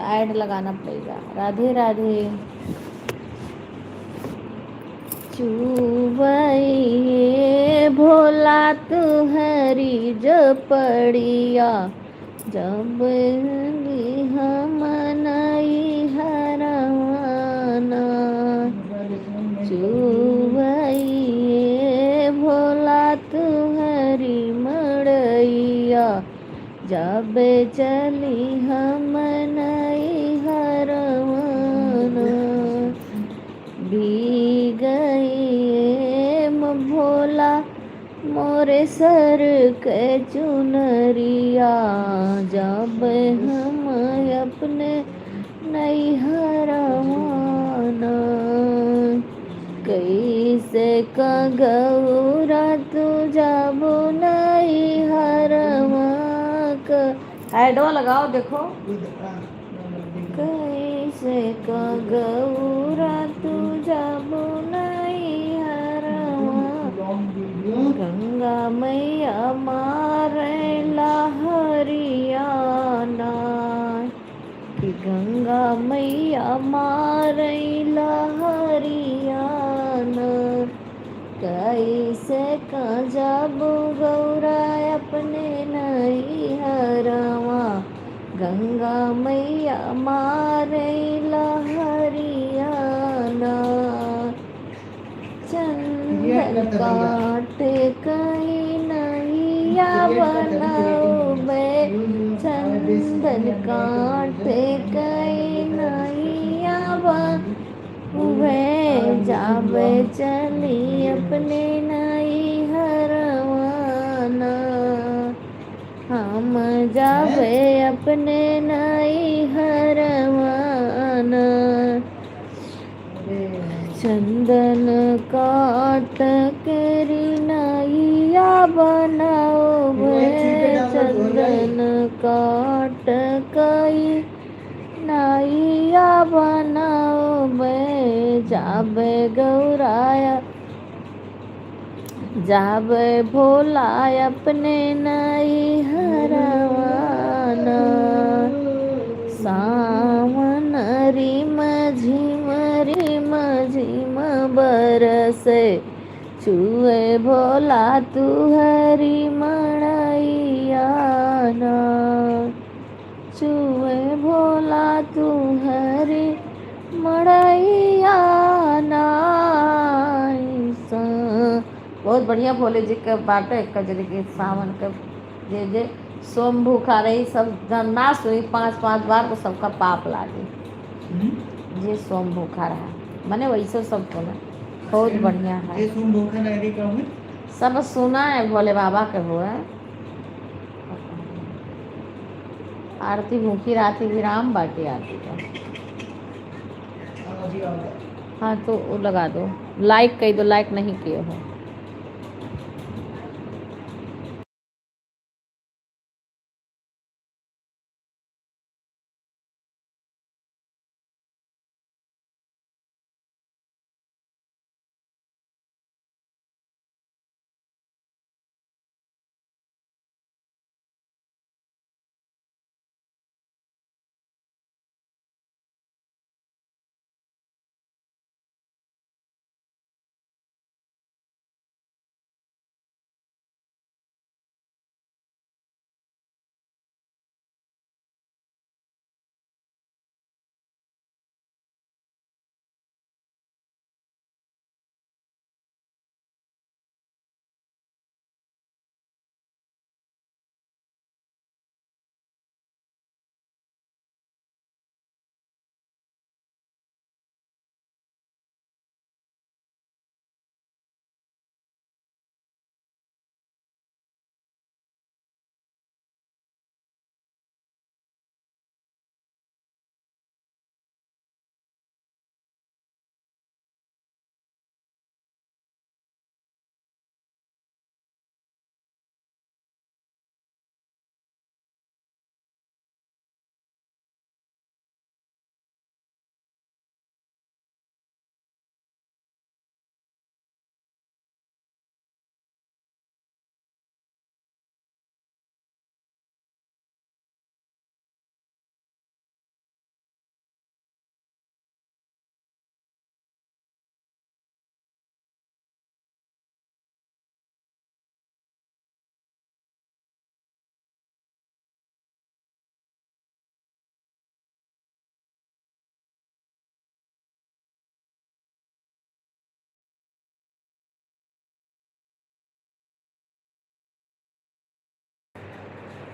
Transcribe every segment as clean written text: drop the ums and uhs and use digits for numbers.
Add लगाना पड़ेगा। राधे राधे। चुवैये भोला तुहरी जपड़िया, जब हम नई हरवाना। चुवैये भोला तुहरी मड़ैया, जब चली हम नई हरवाना। भीग गए भोला मोरे सर के चुनरिया, जब हम अपने नैहरवाना। कैसे का गौरा तू जाबो नैहरवा का। ऐडवा लगाओ देखो। कैसे का गौरा तू जाबो नैहरवा, गंगा मैया मारे लहरियाना। कि गंगा मैया मारे लहरियाना। कैसे का जाबो गौरा अपने नैहरवा, गंगा मैया मारे लहरियाना। चंदन काट कई नैया बनौबे, चंदन काट कई नैया बनौबे, जाबे चली अपने नैहरवाना। हम जाबे अपने नैहरवाना। चंदन काट केरी नैया बनौबे, चंदन काट कई नैया बनौबे, जाबे गौराया जाबे भोला अपने नैहरवाना। सावन रिम झिम बरसे, छुए भोला तुहरी मड़ैयाना। छुए भोला तुहरी मड़ैयाना। बहुत बढ़िया भोले जी के बाटे कजरी के सावन के जे जे सोम भूखा रही सब ना सोई 5-5 बार तो सबका पाप लागे। जे सोम भूखा रहा माने वैसे सब को ना बहुत बढ़िया है। सोम भूखा नहीं कहूँ सब सुना है भोले बाबा के हुए। आरती भूखी राती विराम बाटी आती का। हाँ तो वो लगा दो, लाइक कही दो, लाइक नहीं किए हो।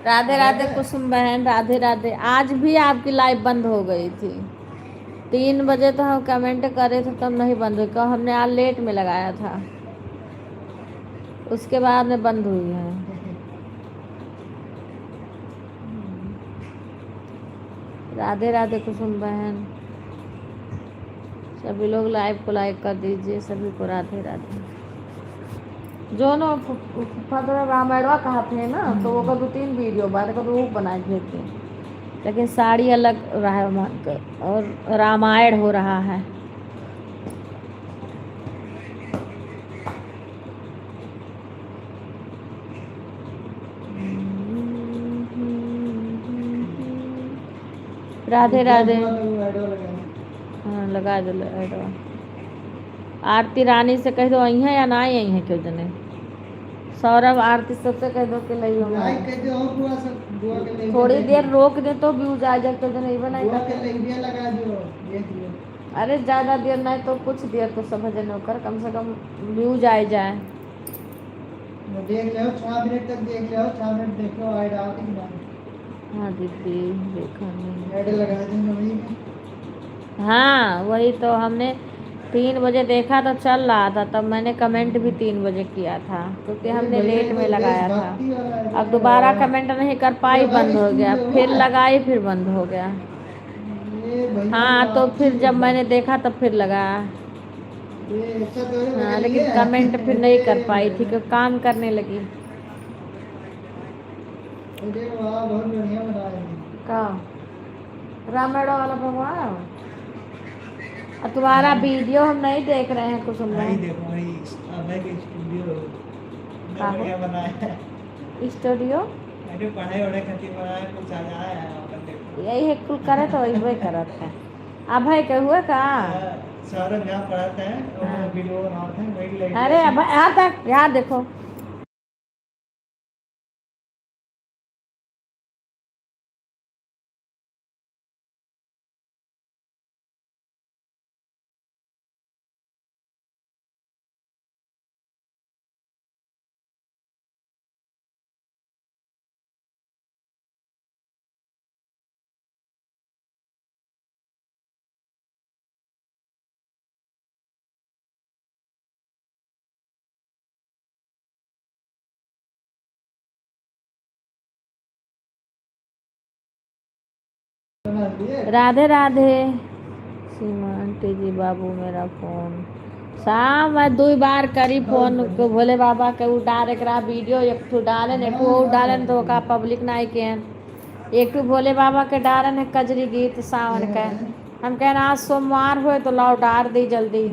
राधे राधे कुसुम बहन, राधे राधे। आज भी आपकी लाइव बंद हो गई थी 3 बजे, तो हम कमेंट करे थे तब नहीं बंद हुई, क्यों हमने आज लेट में लगाया था, उसके बाद में बंद हुई है। राधे राधे कुसुम बहन, सभी लोग लाइव को लाइक कर दीजिए, सभी को राधे राधे। जो न फतरा रामायणवा कहा थे ना, तो वो का 2-3 वीडियो बाद वो बनाए थे, लेकिन साड़ी अलग रहा है और रामायण हो रहा है। राधे राधे। हाँ लगा दो ऐड। आरती रानी से कह दो आई है या ना आई है क्यों जने। सौरभ आरती सबसे कह दो कि लई थोड़ी देर रोक दे तो व्यूज आ जाए, क्यों जने बनाई लगा दो। अरे ज़्यादा देर नहीं तो कुछ देर तो समझ न कर, कम से कम व्यूज आ जाए। देख लो 6 मिनट तक देख लो, 6 मिनट देखो ऐड आती है। हाँ दीदी देखा नहीं, ऐड लगा दूंगा वही। हाँ वही तो हमने 3 बजे देखा तो चल रहा था, तब मैंने कमेंट भी 3 बजे किया था, क्योंकि हमने लेट में लगाया था। अब दोबारा कमेंट नहीं कर पाई, बंद हो गया, फिर लगाई फिर बंद हो गया। हाँ तो फिर जब मैंने देखा तब फिर लगाया। हाँ लेकिन कमेंट फिर नहीं कर पाई थी, क्योंकि काम करने लगी। बहुत बढ़िया का रामायण वाला भगवान। तुम्हारा वीडियो हम नहीं देख रहे हैं कुछ, नहीं देखो भाई, अभय के स्टूडियो बढ़िया बनाया है। स्टूडियो अरे पढ़ाई वढ़ाई खातिर बनाया, कुछ आ जाए यही है कुल करे तो वही करत है। अभय के हुए का सौरभ यहाँ पढ़ाता है और वीडियो बनाता है वही। अरे अभय यहाँ तक यार देखो। राधे राधे सीमा आंटी जी। बाबू मेरा फोन शाम में 2 बार करी फोन को भोले बाबा के उ डाले करा वीडियो, एक ठो डाले ने ठो डाले तो का पब्लिक नाई के एक ठो भोले बाबा के डाले ने कजरी गीत सावन के। हम कहना आज सोमवार हुए तो लाओ डार दी जल्दी।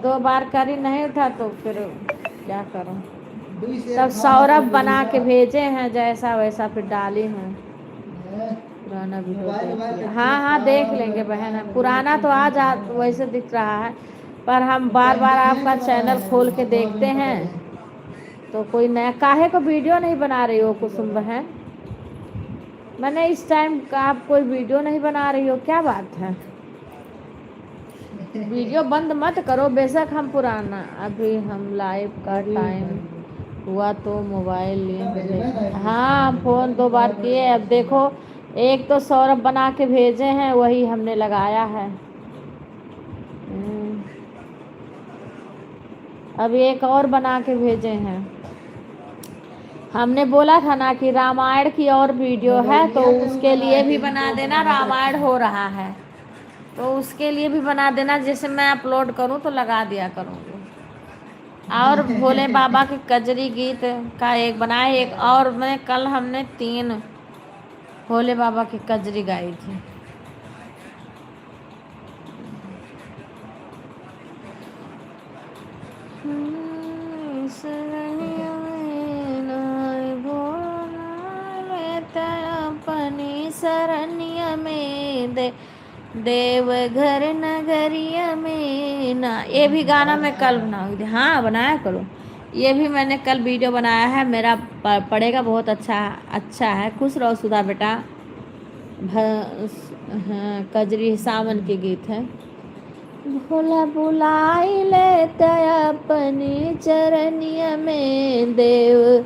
2 बार करी नहीं उठा तो फिर क्या करूं। तब सौरभ बना के भेजे हैं जैसा वैसा फिर डाली हैं पुराना वीडियो। हाँ हाँ देख लेंगे बहन, पुराना तो आज वैसे दिख रहा है, पर हम बार बार आपका चैनल खोल के देखते हैं तो कोई नया काहे को वीडियो नहीं बना रही हो कुसुम बहन। मैंने इस टाइम का आप कोई वीडियो नहीं बना रही हो, क्या बात है। वीडियो बंद मत करो, बेशक हम पुराना, अभी हम लाइव का टाइम हुआ तो मोबाइल लिए। हाँ फ़ोन 2 बार किए, अब देखो एक तो सौरभ बना के भेजे हैं वही हमने लगाया है। अब एक और बना के भेजे हैं। हमने बोला था ना कि रामायण की और वीडियो है तो उसके लिए भी बना देना, रामायण हो रहा है तो उसके लिए भी बना देना, जैसे मैं अपलोड करूं तो लगा दिया करूँगी। और भोले बाबा के कजरी गीत का एक बनाए, एक और मैं कल हमने 3 भोले बाबा की कजरी गाई थी। अपनी शरणिया में दे देवघर नगरिया में ना। ये भी गाना मैं कल बनाऊंगी। हाँ बनाया करो, ये भी मैंने कल वीडियो बनाया है, मेरा पड़ेगा बहुत अच्छा है। खुश रहो सुधा बेटा। हाँ कजरी सावन के गीत है। भोला बुलाई ले अपनी चरनिया में देव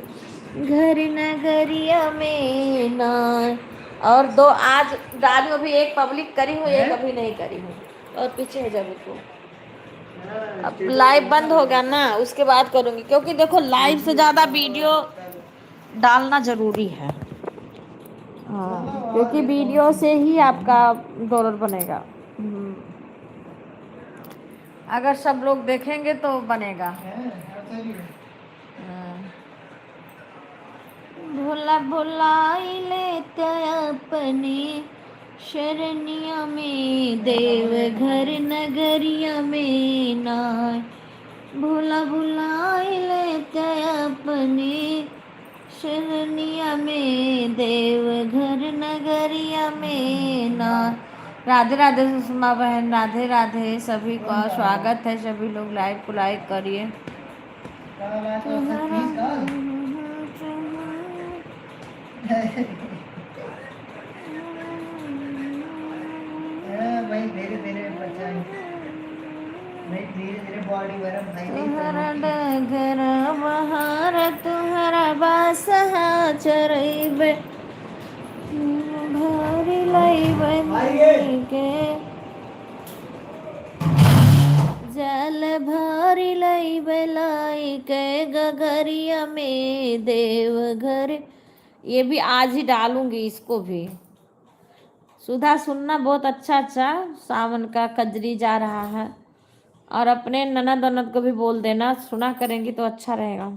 घर नगरिया में ना। और दो आज डाली हूँ, अभी एक पब्लिक करी हूँ, एक अभी नहीं करी हूँ। और पीछे है जब को अब लाइव बंद हो गया ना, उसके बाद करूंगी, क्योंकि देखो लाइव से ज्यादा वीडियो डालना जरूरी है। हाँ, क्योंकि वीडियो से ही आपका डॉलर बनेगा। अगर सब लोग देखेंगे तो बनेगा। हाँ। भोला भुलाइले अपने शरणिया में, देव घर नगरिया में नाय। भोला भुलाइले अपने शरणिया में, देव घर नगरिया में नाय। राधे राधे सुषमा बहन, राधे राधे। सभी का स्वागत है, सभी लोग लाइव को लाइक करिए। भाई धीरे धीरे बच्चा भाई धीरे धीरे बॉडी बर्फ भाई तुहरा डगर बहार तुहरा बासहा चरइबे, भरी लइबे मई के जल, भरी लइबे लाई के गगरिया में, देव घर। ये भी आज ही डालूंगी, इसको भी। सुधा सुनना बहुत अच्छा अच्छा, सावन का कजरी जा रहा है। और अपने ननद वनद को भी बोल देना, सुना करेंगी तो अच्छा रहेगा।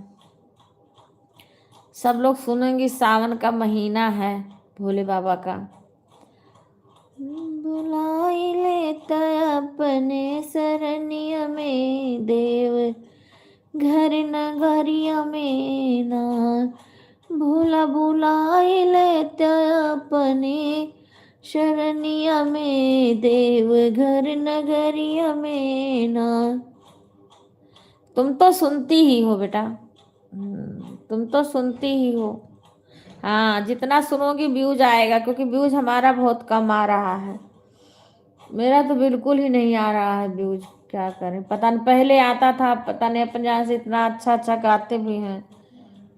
सब लोग सुनेंगे, सावन का महीना है भोले बाबा का। बुलाई लेता अपने शरणिया में, देव घर नगरिया में ना। भोला बुलाई लेता अपने शरणिया में, देव घर नगरिया में ना। तुम तो सुनती ही हो बेटा, तुम तो सुनती ही हो। हाँ, जितना सुनोगी व्यूज आएगा, क्योंकि व्यूज हमारा बहुत कम आ रहा है। मेरा तो बिल्कुल ही नहीं आ रहा है व्यूज। क्या करें, पता नहीं, पहले आता था, पता नहीं अपन जहाँ से इतना अच्छा अच्छा गाते भी हैं,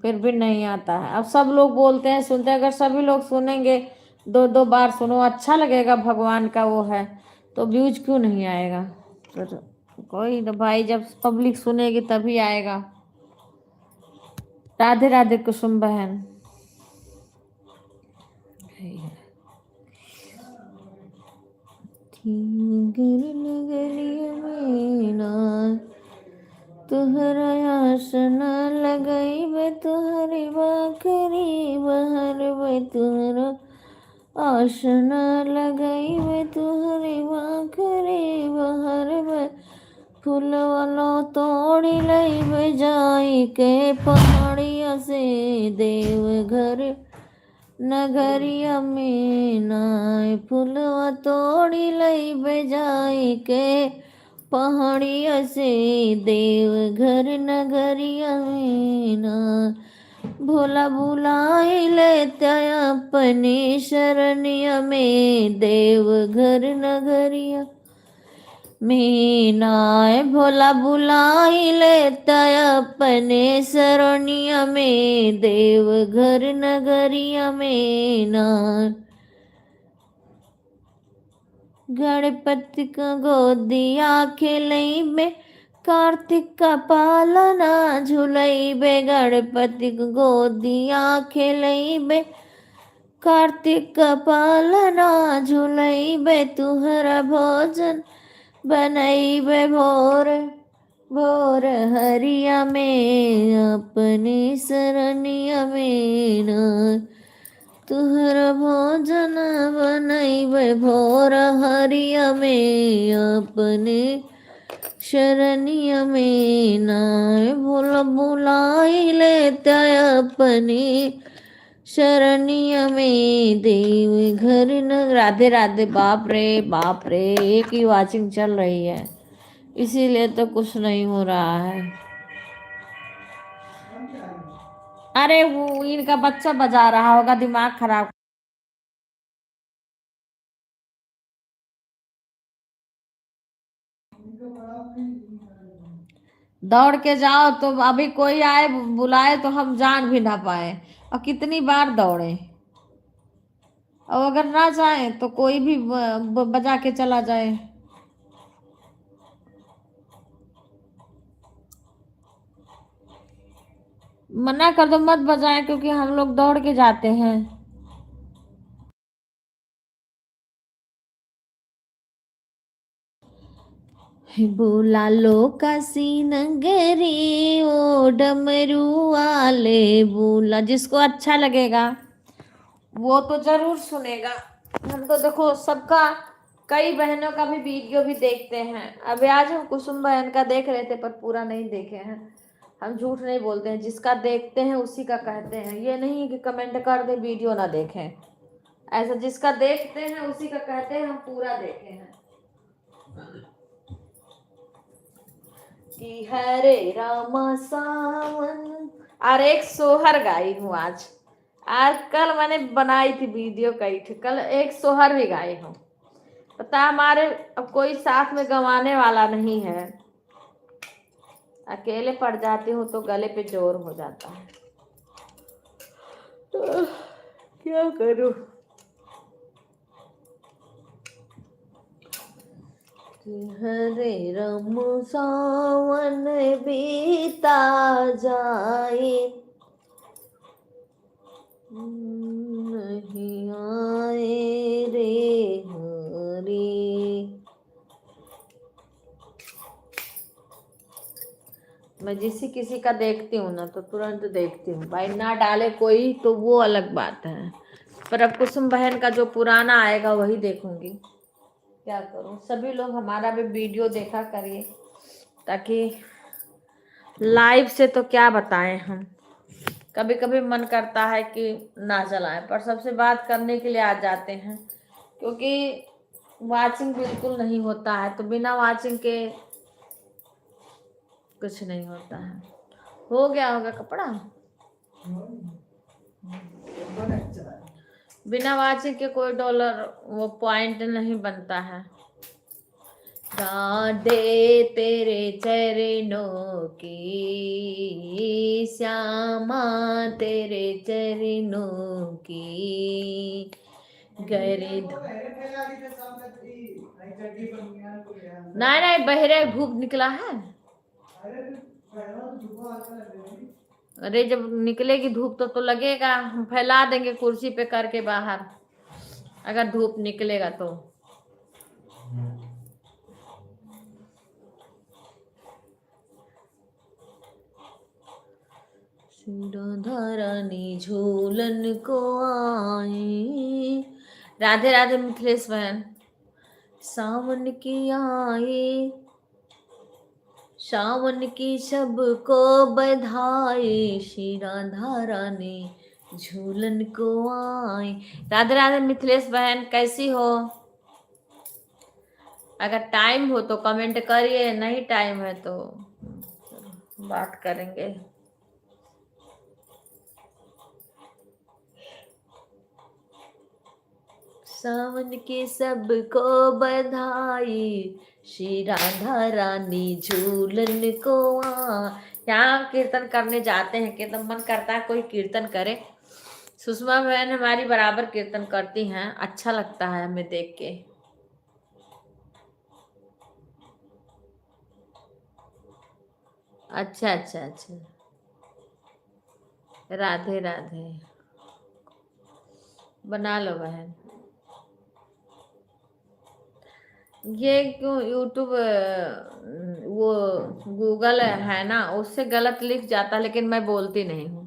फिर भी नहीं आता है। अब सब लोग बोलते हैं, सुनते हैं। अगर सभी लोग सुनेंगे, दो दो बार सुनो, अच्छा लगेगा, भगवान का वो है, तो व्यूज क्यों नहीं आएगा। तो कोई ना भाई, जब पब्लिक सुनेगी तभी आएगा। राधे राधे कुसुम बहन। तुहरा आसना लगैबे, तुहरी बाखरी बहरबे, तुहरा आसना लगैबे, तुहरी बाखरी बहरबे। फूलवालो तोड़ी लैबे जाई के पहाड़िया से, देव घर नगरिया में नाय। फूलवा तोड़ी लैबे जाई के पहाड़िया से, देव घर नगरिया में नाय। भोला बुलाई लेता अपने शरणिया में, देव घर नगरिया में नाय। भोला बुलाई लेता अपने शरणिया में, देव घर नगरिया में नाय। गणपति का गोदिया खेलैबे, कार्तिक का पालना झुलैबे। गणपति का गोदिया खेलैबे, कार्तिक का पालना झुलैबे। तुहरा भोजन बनैबे भोर भोर हरिया में, अपने शरणिया में नाय। तुहरा भोजन बनैबे भोर हरिया में, अपने शरणिया में नाय। भोला बुलाई लेता अपने शरणिया में, देव घर न। राधे राधे। बाप रे बाप रे, एक ही वाचिंग चल रही है, इसीलिए तो कुछ नहीं हो रहा है। अरे वो इनका बच्चा बजा रहा होगा, दिमाग खराब। दौड़ के जाओ तो अभी कोई आए बुलाए तो हम जान भी ना पाए, और कितनी बार दौड़े। और अगर ना जाए तो कोई भी बजा के चला जाए। मना कर दो मत बजाए, क्योंकि हम लोग दौड़ के जाते हैं। बोला लो काशी नगरी ओ डमरू वाले, बोला। जिसको अच्छा लगेगा वो तो जरूर सुनेगा। हम तो देखो सबका, कई बहनों का भी वीडियो भी देखते हैं। अभी आज हम कुसुम बहन का देख रहे थे, पर पूरा नहीं देखे हैं। हम झूठ नहीं बोलते हैं, जिसका देखते हैं उसी का कहते हैं। ये नहीं कि कमेंट कर दे वीडियो ना देखें, ऐसा जिसका देखते हैं उसी का कहते हैं। हम पूरा देखे हैं कि हरे रामा सावन। और एक सोहर गाई हूँ आज। कल मैंने बनाई थी वीडियो कई थी, कल एक सोहर भी गाई हूँ। पता हमारे अब कोई साथ में गवाने वाला नहीं है, अकेले पड़ जाती हूँ तो गले पे जोर हो जाता है। क्या करूँ। हरे राम सावन बीता जाए, नहीं आए रे हरी। मैं जिसी किसी का देखती हूँ ना तो तुरंत देखती हूँ भाई, ना डाले कोई तो वो अलग बात है। पर अब कुसुम बहन का जो पुराना आएगा वही देखूंगी। क्या करूं, सभी लोग हमारा भी वीडियो देखा करिए, ताकि लाइव से तो क्या बताएं हम। कभी कभी मन करता है कि ना चलाएं, पर सबसे बात करने के लिए आ जाते हैं, क्योंकि वाचिंग बिल्कुल नहीं होता है। तो बिना वाचिंग के कुछ नहीं होता है। हो गया होगा कपड़ा। बिना वाचिंग के कोई डॉलर वो पॉइंट नहीं बनता है। राधे तेरे चरणों की श्यामा, तेरे चरणों की गिरध। नहीं नहीं, बहरे धूप निकला है। अरे जब निकलेगी धूप तो लगेगा, हम फैला देंगे कुर्सी पे करके बाहर, अगर धूप निकलेगा तो। राधा रानी झूलन को आए। राधे राधे मिथिलेश बहन। सावन की आए, सावन की सबको बधाई, श्री राधा रानी झूलन को आए। राधे राधे मिथिलेश बहन, कैसी हो। अगर टाइम हो तो कमेंट करिए, नहीं टाइम है तो बात करेंगे। सावन के सबको बधाई, श्री राधा रानी झूलन को आ। यहाँ कीर्तन करने जाते हैं, कीर्तन मन करता है कोई कीर्तन करे। सुषमा बहन हमारी बराबर कीर्तन करती हैं, अच्छा लगता है हमें देख के। अच्छा अच्छा अच्छा, राधे राधे। बना लो बहन। ये क्यों यूट्यूब वो गूगल है ना, उससे गलत लिख जाता, लेकिन मैं बोलती नहीं हूँ।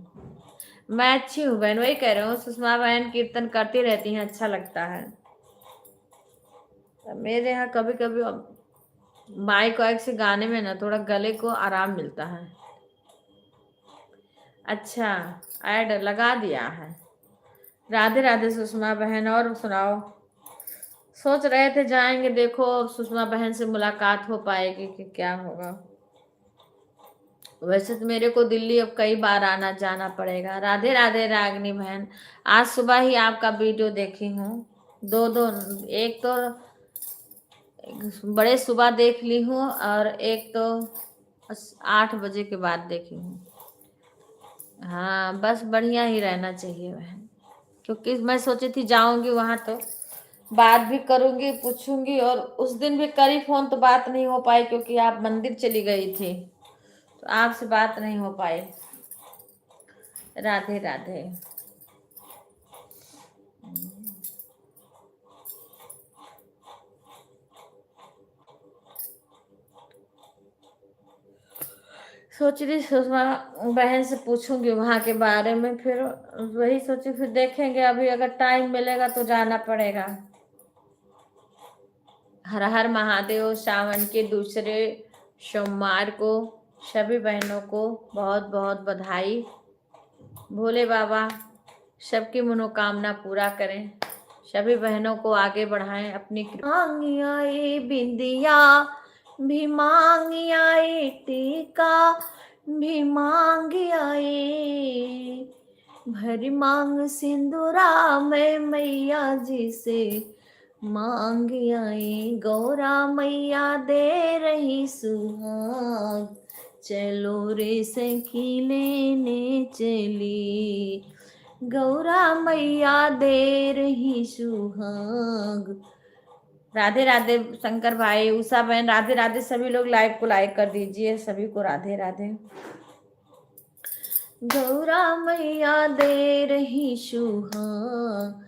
मैं अच्छी हूँ बहन, वही कह रहे हूँ। सुषमा बहन कीर्तन करती रहती हैं, अच्छा लगता है। मेरे यहाँ कभी कभी माइक वाइक से गाने में ना थोड़ा गले को आराम मिलता है। अच्छा, ऐड लगा दिया है। राधे राधे सुषमा बहन। और सुनाओ। सोच रहे थे जाएंगे, देखो सुषमा बहन से मुलाकात हो पाएगी कि क्या होगा। वैसे तो मेरे को दिल्ली अब कई बार आना जाना पड़ेगा। राधे राधे रागनी बहन। आज सुबह ही आपका वीडियो देखी हूँ, दो दो, एक तो बड़े सुबह देख ली हूँ, और एक तो 8 बजे के बाद देखेंगे। हाँ बस बढ़िया ही रहना चाहिए बहन, क्योंकि मैं सोची थी जाऊंगी वहां तो बात भी करूंगी, पूछूंगी, और उस दिन भी करी फोन तो बात नहीं हो पाई क्योंकि आप मंदिर चली गई थी, तो आपसे बात नहीं हो पाई। राधे राधे। सोच रही सुषमा बहन से पूछूंगी वहां के बारे में, फिर वही सोची, फिर देखेंगे, अभी अगर टाइम मिलेगा तो जाना पड़ेगा। हर हर महादेव। सावन के दूसरे सोमवार को सभी बहनों को बहुत बहुत बधाई। भोले बाबा सबकी मनोकामना पूरा करें, सभी बहनों को आगे बढ़ाएं अपनी मांगिया ये बिंदिया भी मांगिया ये टीका भी मांगिया ये भरी मांग सिंदूरा में मैया जी से मांग आई, गौरा मैया दे रही सुहाग, चलो रे सखी लेने चली, गौरा मैया दे रही सुहाग। राधे राधे शंकर भाई, उषा बहन, राधे राधे। सभी लोग लाइव को लाइक कर दीजिए, सभी को राधे राधे। गौरा मैया दे रही सुहाग,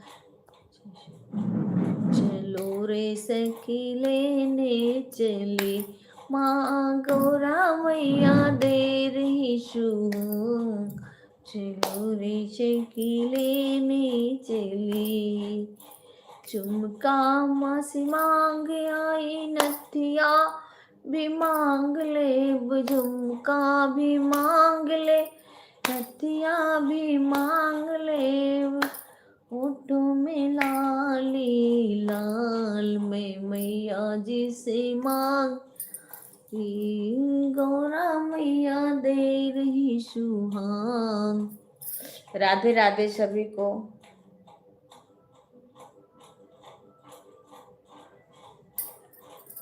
चलो रे सखी लेने चली, माँ गौरा मैया दे रही सुहाग, चलो रे सखी लेने चली। झुमका मासी मांग आई, नथिया भी मांग ले, झुमका भी मांग ले, नथिया भी मांग ले, होठों में लाली लाल में मैया जी से मांग, गौरा मैया दे रही सुहाग। राधे राधे सभी को।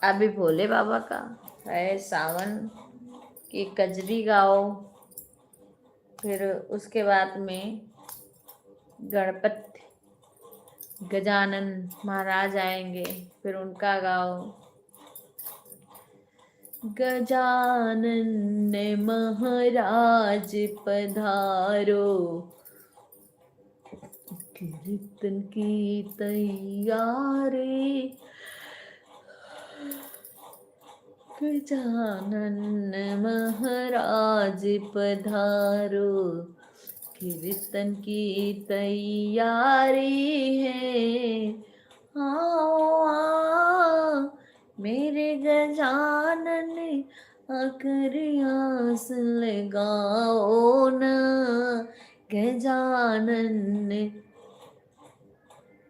अभी भोले बाबा का है, सावन की कजरी गाओ, फिर उसके बाद में गणपति गजानन महाराज आएंगे, फिर उनका गाओ। गजानन महाराज पधारो, कीर्तन की तैयारी, गजानन महाराज पधारो, कीर्तन की तैयारी है, आओ आओ मेरे गजानन, आकर आस लगाओ ना, गजानन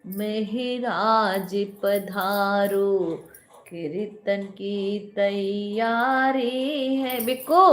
महाराज पधारो, कीर्तन की तैयारी है। बिको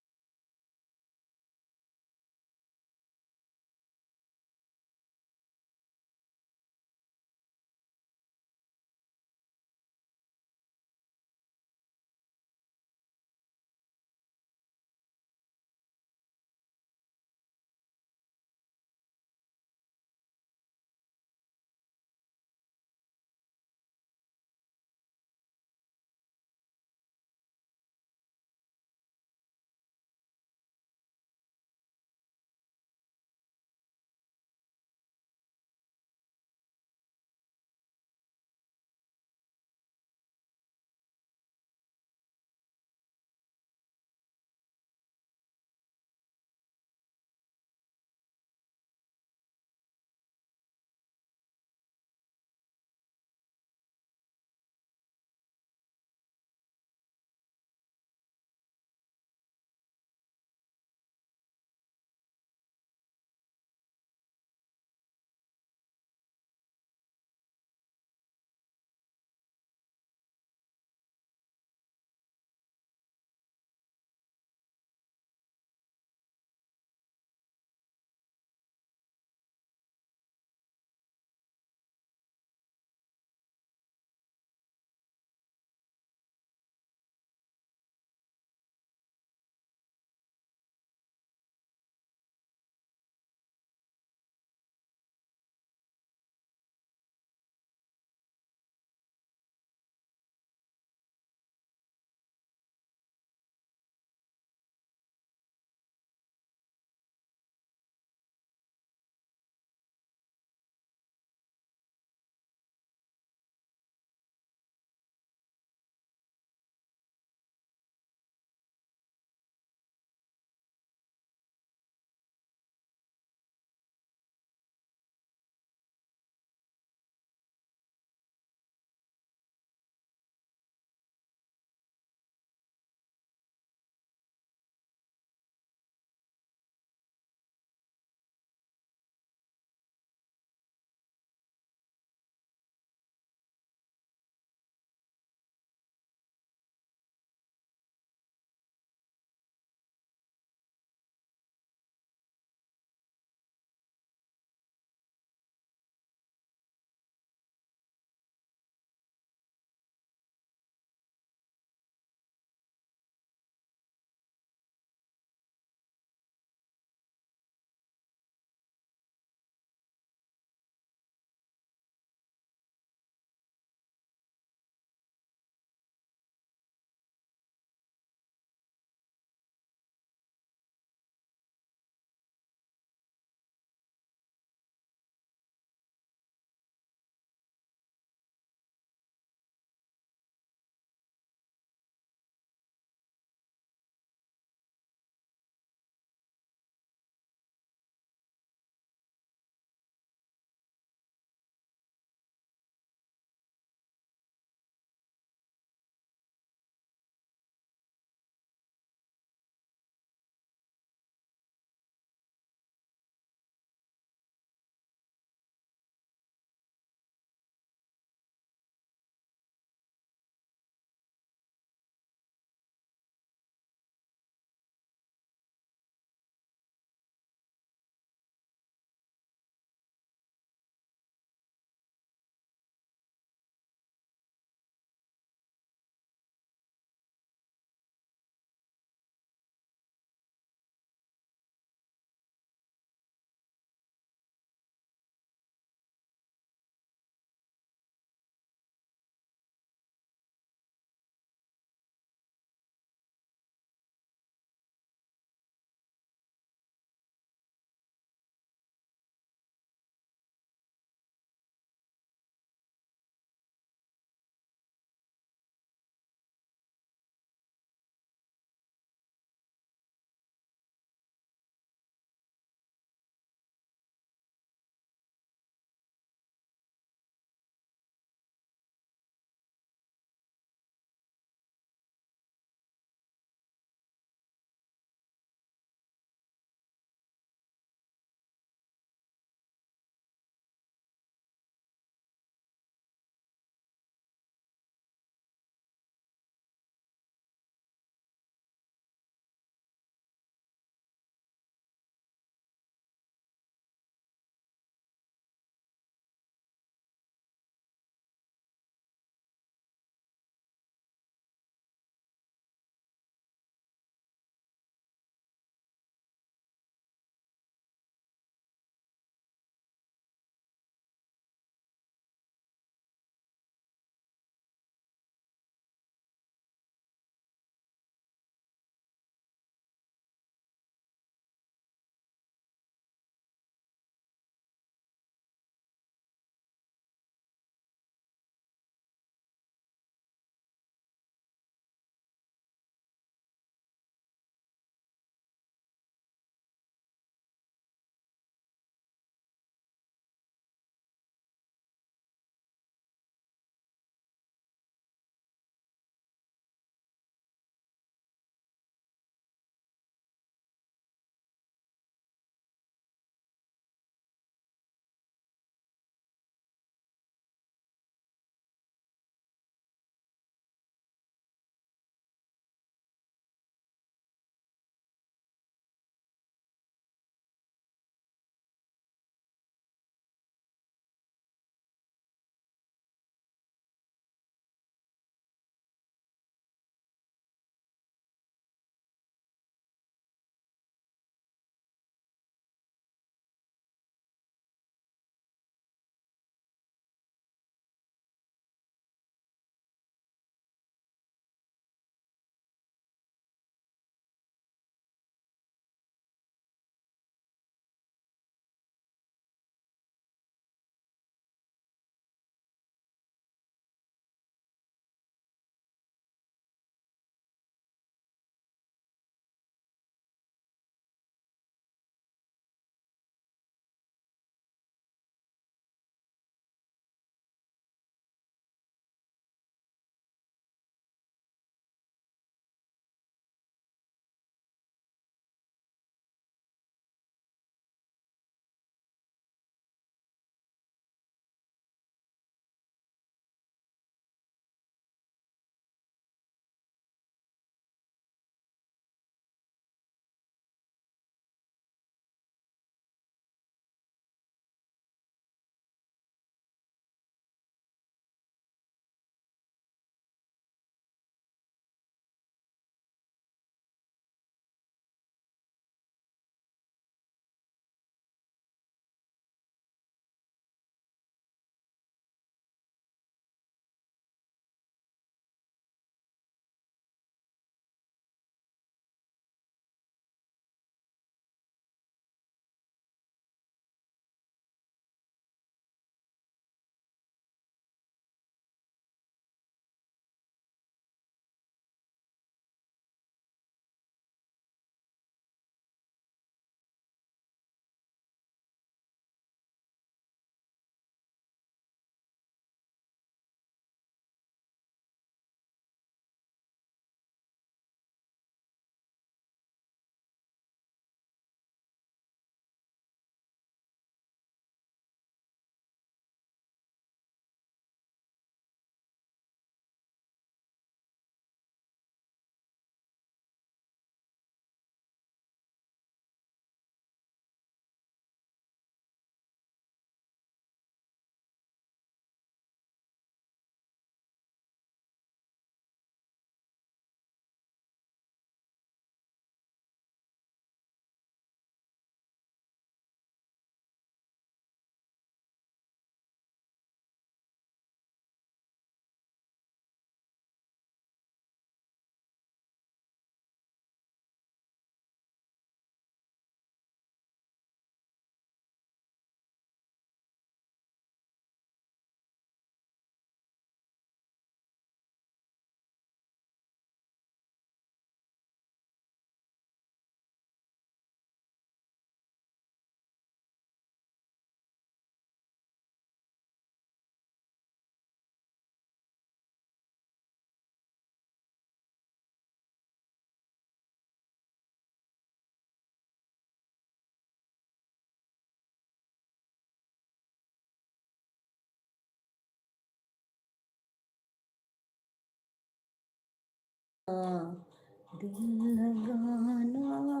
दिल लगाना।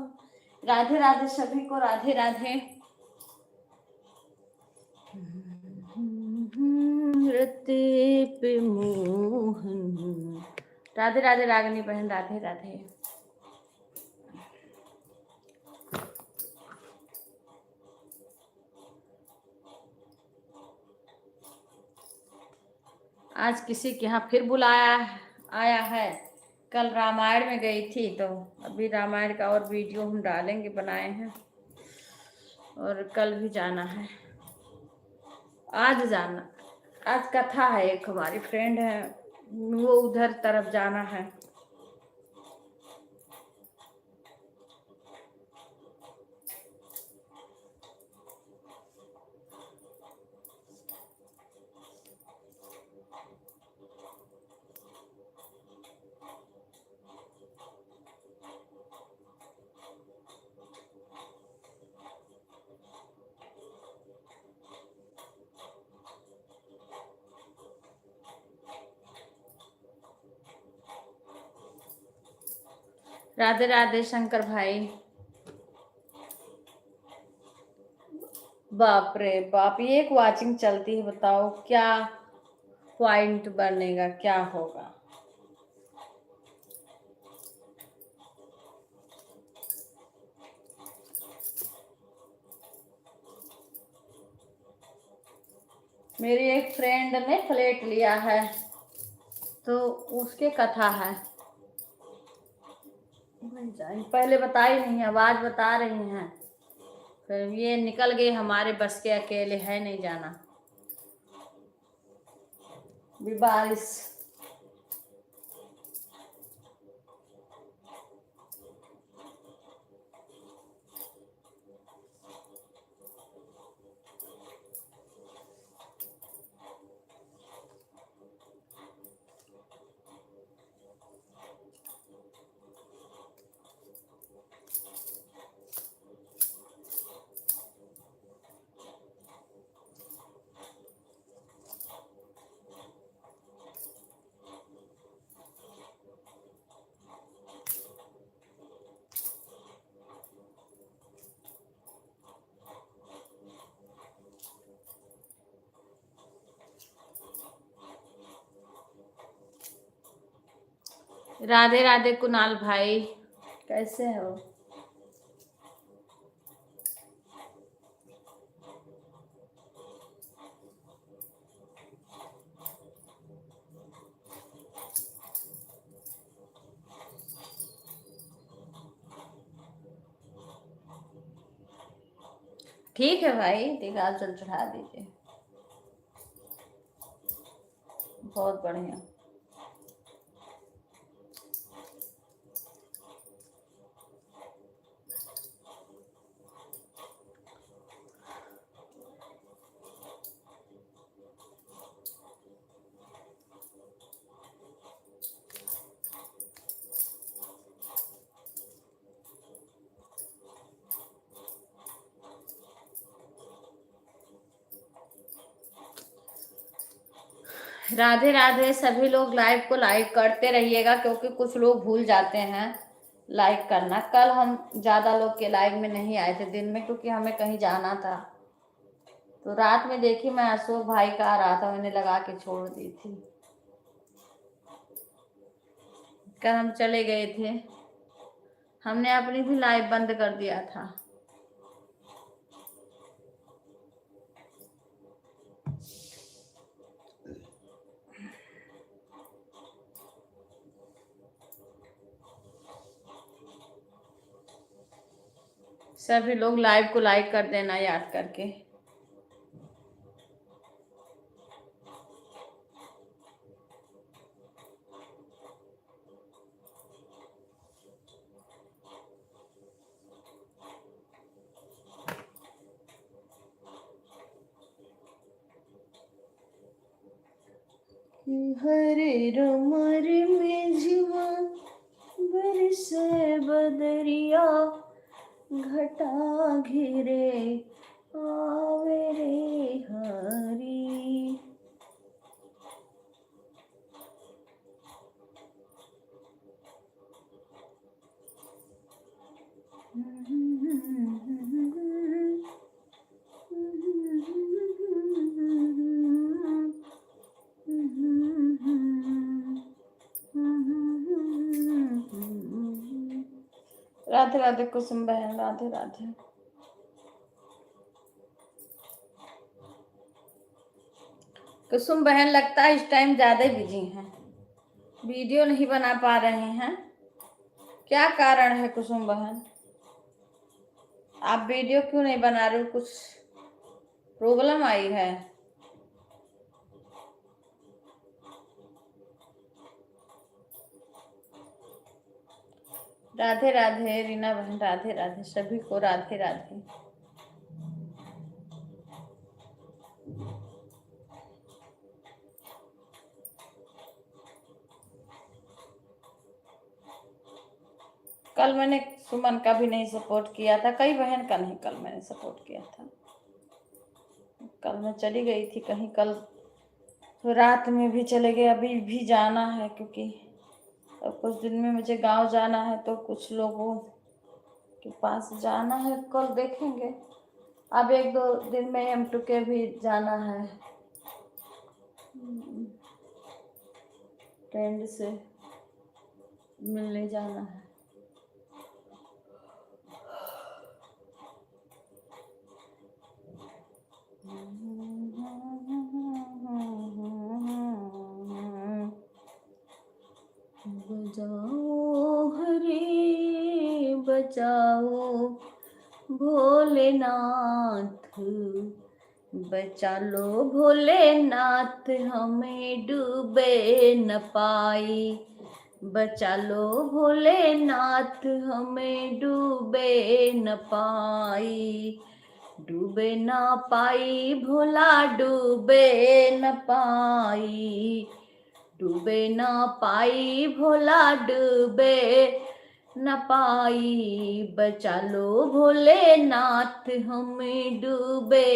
राधे राधे सभी को, राधे राधे। रते पे मोहन। राधे राधे रागनी बहन, राधे राधे। आज किसी के यहाँ फिर बुलाया आया है। कल रामायण में गई थी, तो अभी रामायण का और वीडियो हम डालेंगे, बनाए हैं, और कल भी जाना है। आज जाना, आज कथा है, एक हमारी फ्रेंड है, वो उधर तरफ जाना है। राधे राधे शंकर भाई। बाप रे बाप, ये एक वाचिंग चलती है, बताओ क्या पॉइंट बनेगा, क्या होगा। मेरी एक फ्रेंड ने फ्लैट लिया है, तो उसके कथा है। पहले बताई नहीं, आवाज बता रही हैं, फिर ये निकल गई, हमारे बस के अकेले है नहीं जाना। बारिश। राधे राधे कुणाल भाई, कैसे हो। ठीक है भाई, टीका जल चढ़ा दीजिए, बहुत बढ़िया। राधे राधे सभी लोग, लाइव को लाइक करते रहिएगा, क्योंकि कुछ लोग भूल जाते हैं लाइक करना। कल हम ज़्यादा लोग के लाइव में नहीं आए थे दिन में, क्योंकि हमें कहीं जाना था, तो रात में देखी मैं अशोक भाई का आ रहा था, मैंने लगा के छोड़ दी थी। कल हम चले गए थे, हमने अपनी भी लाइव बंद कर दिया था। सभी लोग लाइव को लाइक कर देना याद करके। हरे रमर में जीवन बरसे बदरिया, घटा घिरे आवे रे हरी। राधे राधे कुसुम बहन, राधे राधे। कुसुम बहन लगता है इस टाइम ज्यादा बिजी हैं, वीडियो नहीं बना पा रहे हैं। क्या कारण है कुसुम बहन, आप वीडियो क्यों नहीं बना रहे हो? कुछ प्रॉब्लम आई है? राधे राधे रीना बहन, राधे राधे सभी को, राधे राधे। कल मैंने सुमन का भी नहीं सपोर्ट किया था, कई बहन का नहीं कल मैंने सपोर्ट किया था। कल मैं चली गई थी कहीं, कल रात में भी चले गए, अभी भी जाना है क्योंकि अब कुछ दिन में मुझे गांव जाना है, तो कुछ लोगों के पास जाना है, कल देखेंगे। अब 1-2 दिन में M2 के भी जाना है, फ्रेंड से मिलने जाना है। बजाओ हरे बजाओ भोलेनाथ, बचा लो भोलेनाथ हमें डूबे न पाई, बचा लो भोलेनाथ हमें डूबे न पाई, डूबे ना पाई भोला डूबे न पाई, डूबे ना पाई भोला डूबे न पाई, बचा लो भोलेनाथ हमें डूबे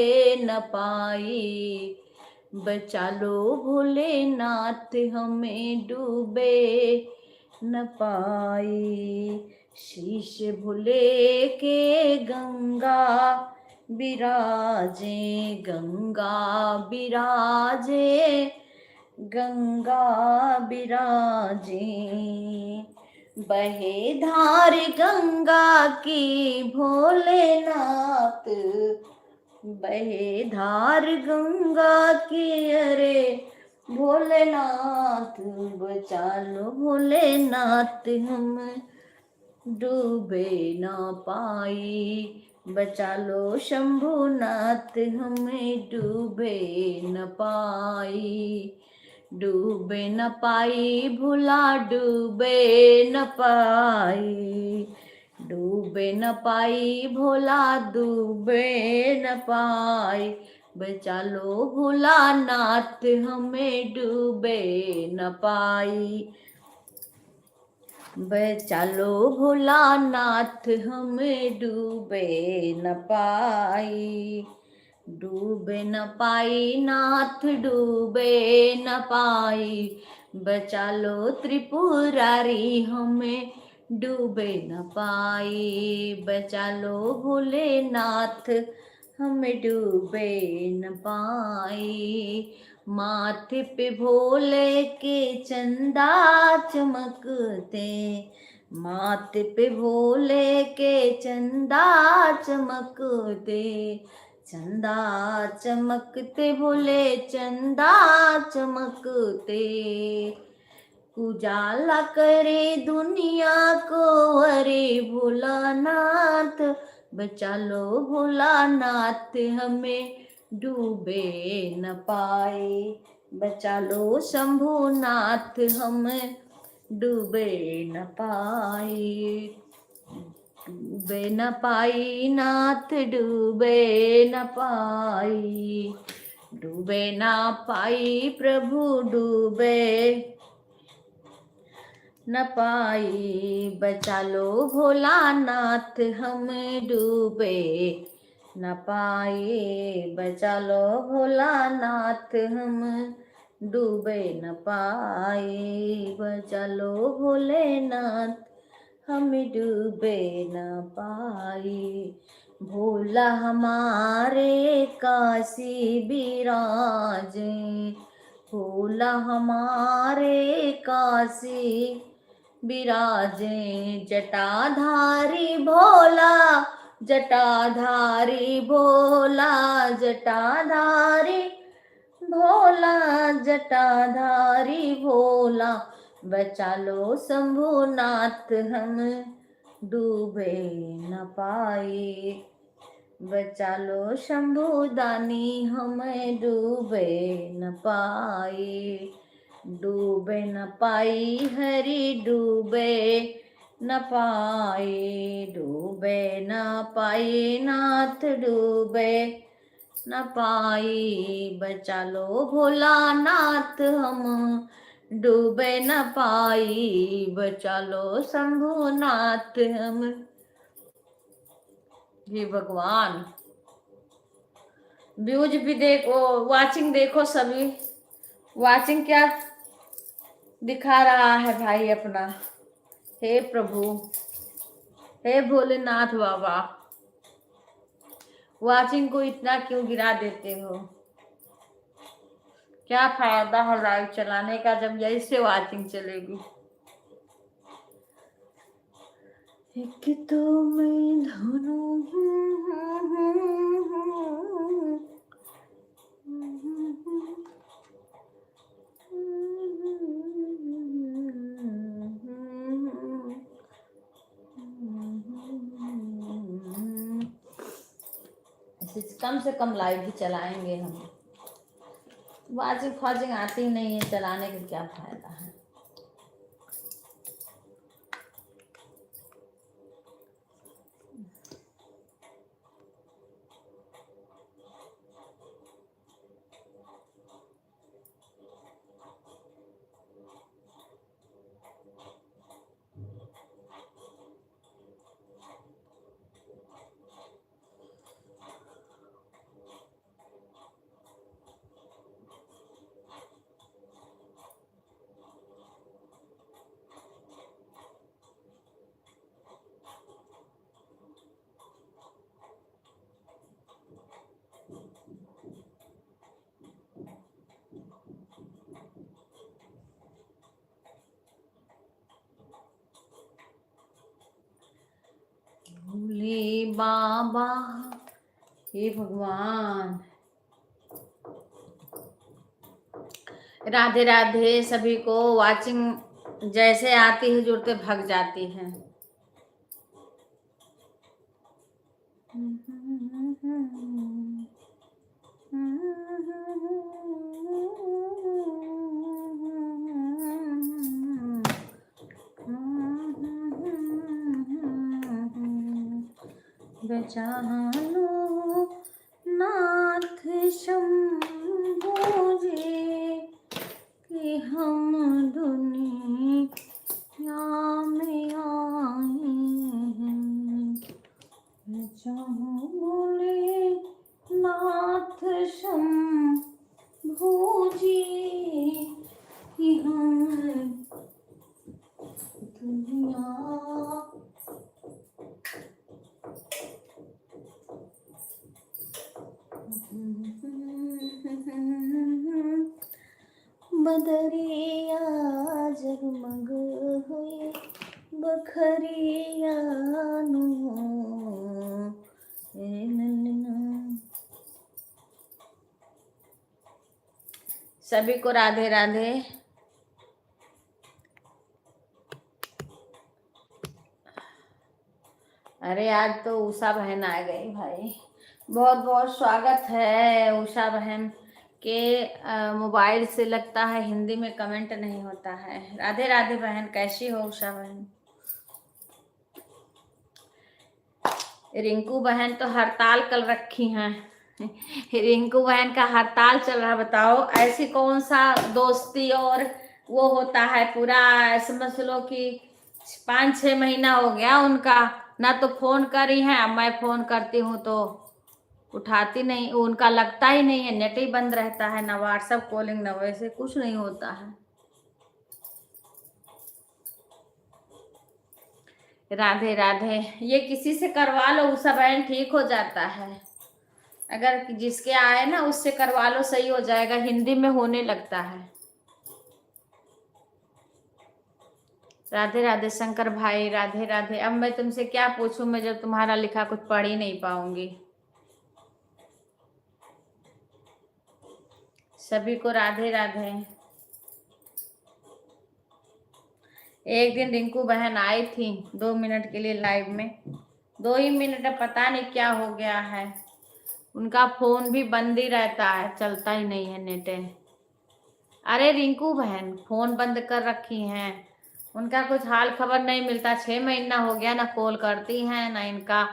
न पाई, बचा लो भोलेनाथ हमें डूबे न पाई। शीश भोले के गंगा बिराजे, गंगा बिराजे, गंगा बिराजे, बहे धार गंगा की भोलेनाथ, बहे धार गंगा की अरे भोलेनाथ, बचा लो भोलेनाथ हम डूबे ना पाई, बचा लो शंभुनाथ हमें डूबे न पाई, डूबे न पाई भोला डूबे न पाई, डूबे न पाई भोला डूबे न पाई, बचा लो भोलानाथ हमें डूबे न पाई, बचा लो भोलानाथ हमें डूबे न पाई, डूबे न पाई नाथ डूबे न पाई, बचा लो त्रिपुरारी हमें डूबे न पाई, बचा लो भोलेनाथ हमें डूबे न पाई, माथे पे भोले के चंदा चमकते, माथे पे भोले के चंदा चमकते, चंदा चमकते भोले चंदा चमकते, उजाला करे दुनिया को अरे भोलानाथ, बचा लो भोलानाथ हमें डूबे न पाए, बचा लो शंभुनाथ हमें डूबे न पाए, डूबे न पाई नाथ डूबे न पाई, डूबे न पाई प्रभु डूबे न पाई, बचा लो भोलानाथ हम डूबे न पाए, बचा लो भोलानाथ हम डूबे न पाए, बचा लो भोलेनाथ हम डूबे न पाए, भोला हमारे काशी बिराजे, भोला हमारे काशी विराजे जटाधारी भोला, जटाधारी भोला, जटाधारी भोला, जटाधारी भोला, बचा लो शंभुनाथ हम डूबे न पाए, बचा लो शंभुदानी हमें डूबे न पाए, डूबे न पाई हरि डूबे न पाए, डूबे न पाए नाथ डूबे न पाई, बचा लो भोलानाथ हम डूबे न पाई, बचा लो शंभुनाथ हम। ये भगवान, व्यूज भी देखो, वाचिंग देखो सभी, वाचिंग क्या दिखा रहा है भाई अपना। हे प्रभु, हे भोलेनाथ बाबा, वाचिंग को इतना क्यों गिरा देते हो? क्या फायदा है लाइव चलाने का जब यही से वाचिंग चलेगी। एक तो मैं धनु कम से कम लाइव ही चलाएंगे हम, वाचिंग फाचिंग आती नहीं है, चलाने का क्या फायदा है। भोले बाबा, हे भगवान, राधे राधे सभी को। वाचिंग जैसे आती है जुड़ते भाग जाती है। बचालो नाथ शंभू जी कि हम दुनिया में आए हैं, बचाओ भोले नाथ शंभू जी कि हम दुनिया बदरिया जगमग हुए बखरिया नु सभी को राधे राधे। अरे आज तो उषा बहन आ गई भाई, बहुत बहुत स्वागत है उषा बहन के। मोबाइल से लगता है हिंदी में कमेंट नहीं होता है। राधे राधे बहन, कैसी हो उषा बहन? रिंकू बहन तो हड़ताल कल रखी हैं। रिंकू बहन का हड़ताल चल रहा, बताओ ऐसी कौन सा दोस्ती और वो होता है। पूरा समझ लो कि 5-6 महीना हो गया उनका, ना तो फोन करी है, मैं फोन करती हूँ तो उठाती नहीं, उनका लगता ही नहीं है, नेट ही बंद रहता है, ना व्हाट्सएप कॉलिंग ना वैसे कुछ नहीं होता है। राधे राधे। ये किसी से करवा लो उषा बहन, ठीक हो जाता है। अगर जिसके आए ना उससे करवा लो, सही हो जाएगा, हिंदी में होने लगता है। राधे राधे शंकर भाई, राधे राधे। अब मैं तुमसे क्या पूछूं, मैं जब तुम्हारा लिखा कुछ पढ़ ही नहीं पाऊंगी। सभी को राधे राधे। एक दिन रिंकू बहन आई थी 2 मिनट के लिए लाइव में, 2 ही मिनट, पता नहीं क्या हो गया है, उनका फोन भी बंद ही रहता है, चलता ही नहीं है नेट। अरे रिंकू बहन फोन बंद कर रखी हैं, उनका कुछ हाल खबर नहीं मिलता, 6 महीना हो गया, ना कॉल करती हैं ना इनका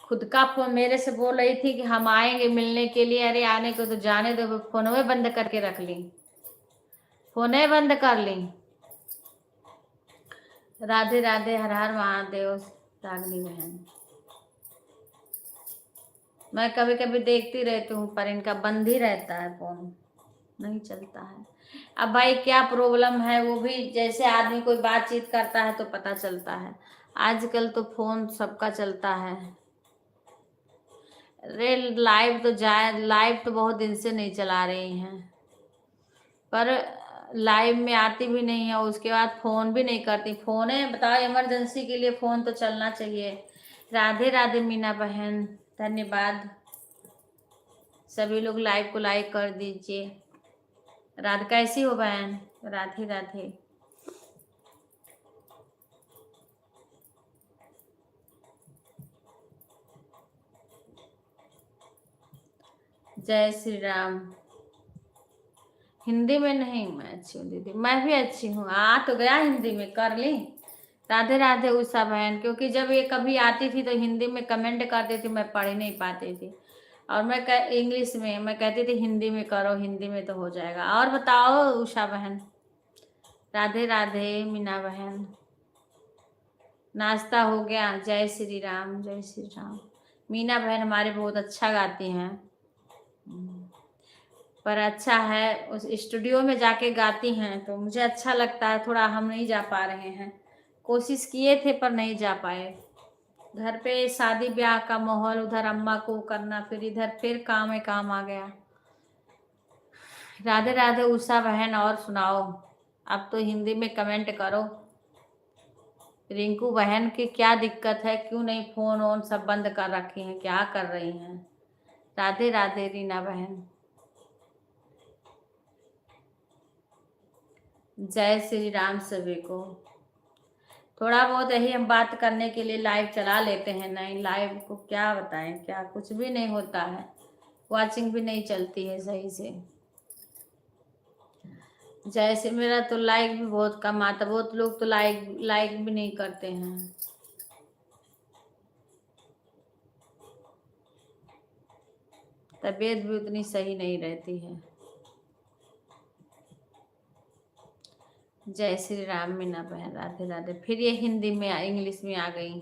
खुद का फोन। मेरे से बोल रही थी कि हम आएंगे मिलने के लिए, अरे आने को तो जाने दो, फोन में बंद करके रख ली, फोन बंद कर ली। राधे राधे, हर हर महादेव रागनी बहन। मैं कभी कभी देखती रहती हूँ पर इनका बंद ही रहता है, फोन नहीं चलता है। अब भाई क्या प्रॉब्लम है वो भी, जैसे आदमी कोई बातचीत करता है तो पता चलता है, आजकल तो फोन सबका चलता है। अरे लाइव तो बहुत दिन से नहीं चला रही हैं, पर लाइव में आती भी नहीं है, उसके बाद फोन भी नहीं करती। फोन है बताओ, इमरजेंसी के लिए फोन तो चलना चाहिए। राधे राधे मीना बहन, धन्यवाद। सभी लोग लाइव को लाइक कर दीजिए। राध कैसी हो बहन, राधे राधे। जय श्री राम। हिंदी में नहीं, मैं अच्छी हूँ दीदी, मैं भी अच्छी हूँ, आ तो गया हिंदी में, कर ली। राधे राधे उषा बहन, क्योंकि जब ये कभी आती थी तो हिंदी में कमेंट करती थी, मैं पढ़ ही नहीं पाती थी, और मैं इंग्लिश में, मैं कहती थी हिंदी में करो, हिंदी में तो हो जाएगा। और बताओ उषा बहन। राधे राधे मीना बहन। नाश्ता हो गया, जय श्री राम, जय श्री राम। मीना बहन हमारे बहुत अच्छा गाती हैं, पर अच्छा है उस स्टूडियो में जाके गाती हैं तो मुझे अच्छा लगता है थोड़ा। हम नहीं जा पा रहे हैं, कोशिश किए थे पर नहीं जा पाए। घर पे शादी ब्याह का माहौल, उधर अम्मा को करना, फिर इधर फिर काम में काम आ गया। राधे राधे उषा बहन। और सुनाओ, अब तो हिंदी में कमेंट करो। रिंकू बहन की क्या दिक्कत है, क्यों नहीं फोन वोन सब बंद कर रखी हैं, क्या कर रही हैं। राधे राधे रीना बहन। जय श्री राम सभी को। थोड़ा बहुत यही हम बात करने के लिए लाइव चला लेते हैं, नहीं लाइव को क्या बताएं, क्या कुछ भी नहीं होता है, वाचिंग भी नहीं चलती है सही से। जैसे मेरा तो लाइक भी बहुत कम आता, बहुत लोग तो लाइक भी नहीं करते हैं। तबीयत भी उतनी सही नहीं रहती है। जय श्री राम मीना बहन, राधे राधे। फिर ये हिंदी में इंग्लिश में आ गई।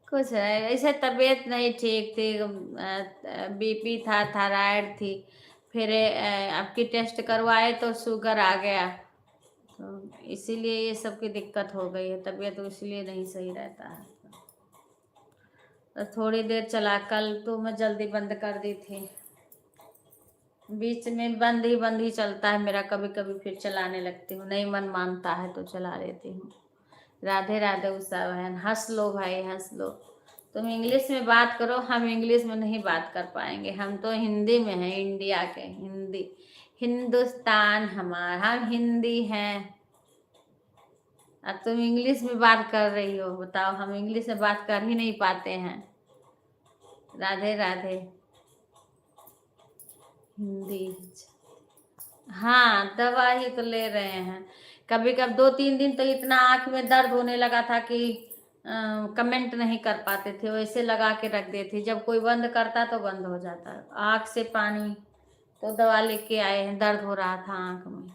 कुछ है ऐसे, तबीयत नहीं ठीक थी, बीपी था, थायराइड थी, फिर आपकी टेस्ट करवाए तो शुगर आ गया, तो इसीलिए ये सब की दिक्कत हो गई है, तबीयत तो इसलिए नहीं सही रहता है। तो थोड़ी देर चला, कल तो मैं जल्दी बंद कर दी थी, बीच में बंद ही चलता है मेरा, कभी कभी फिर चलाने लगती हूँ, नहीं मन मानता है तो चला लेती हूँ। राधे राधे उषा बहन। हंस लो भाई, हंस लो। तुम इंग्लिश में बात करो, हम इंग्लिश में नहीं बात कर पाएंगे, हम तो हिंदी में हैं, इंडिया के हिंदी, हिंदुस्तान हमारा, हम हिंदी हैं। अब तुम इंग्लिश में बात कर रही हो, बताओ, हम इंग्लिश में बात कर ही नहीं पाते हैं। राधे राधे। हिंदी, हाँ दवा ही तो ले रहे हैं। कभी कभी 2-3 दिन तो इतना आँख में दर्द होने लगा था कि कमेंट नहीं कर पाते थे, वैसे लगा के रख देते, जब कोई बंद करता तो बंद हो जाता, आँख से पानी, तो दवा लेके आए हैं, दर्द हो रहा था आँख में।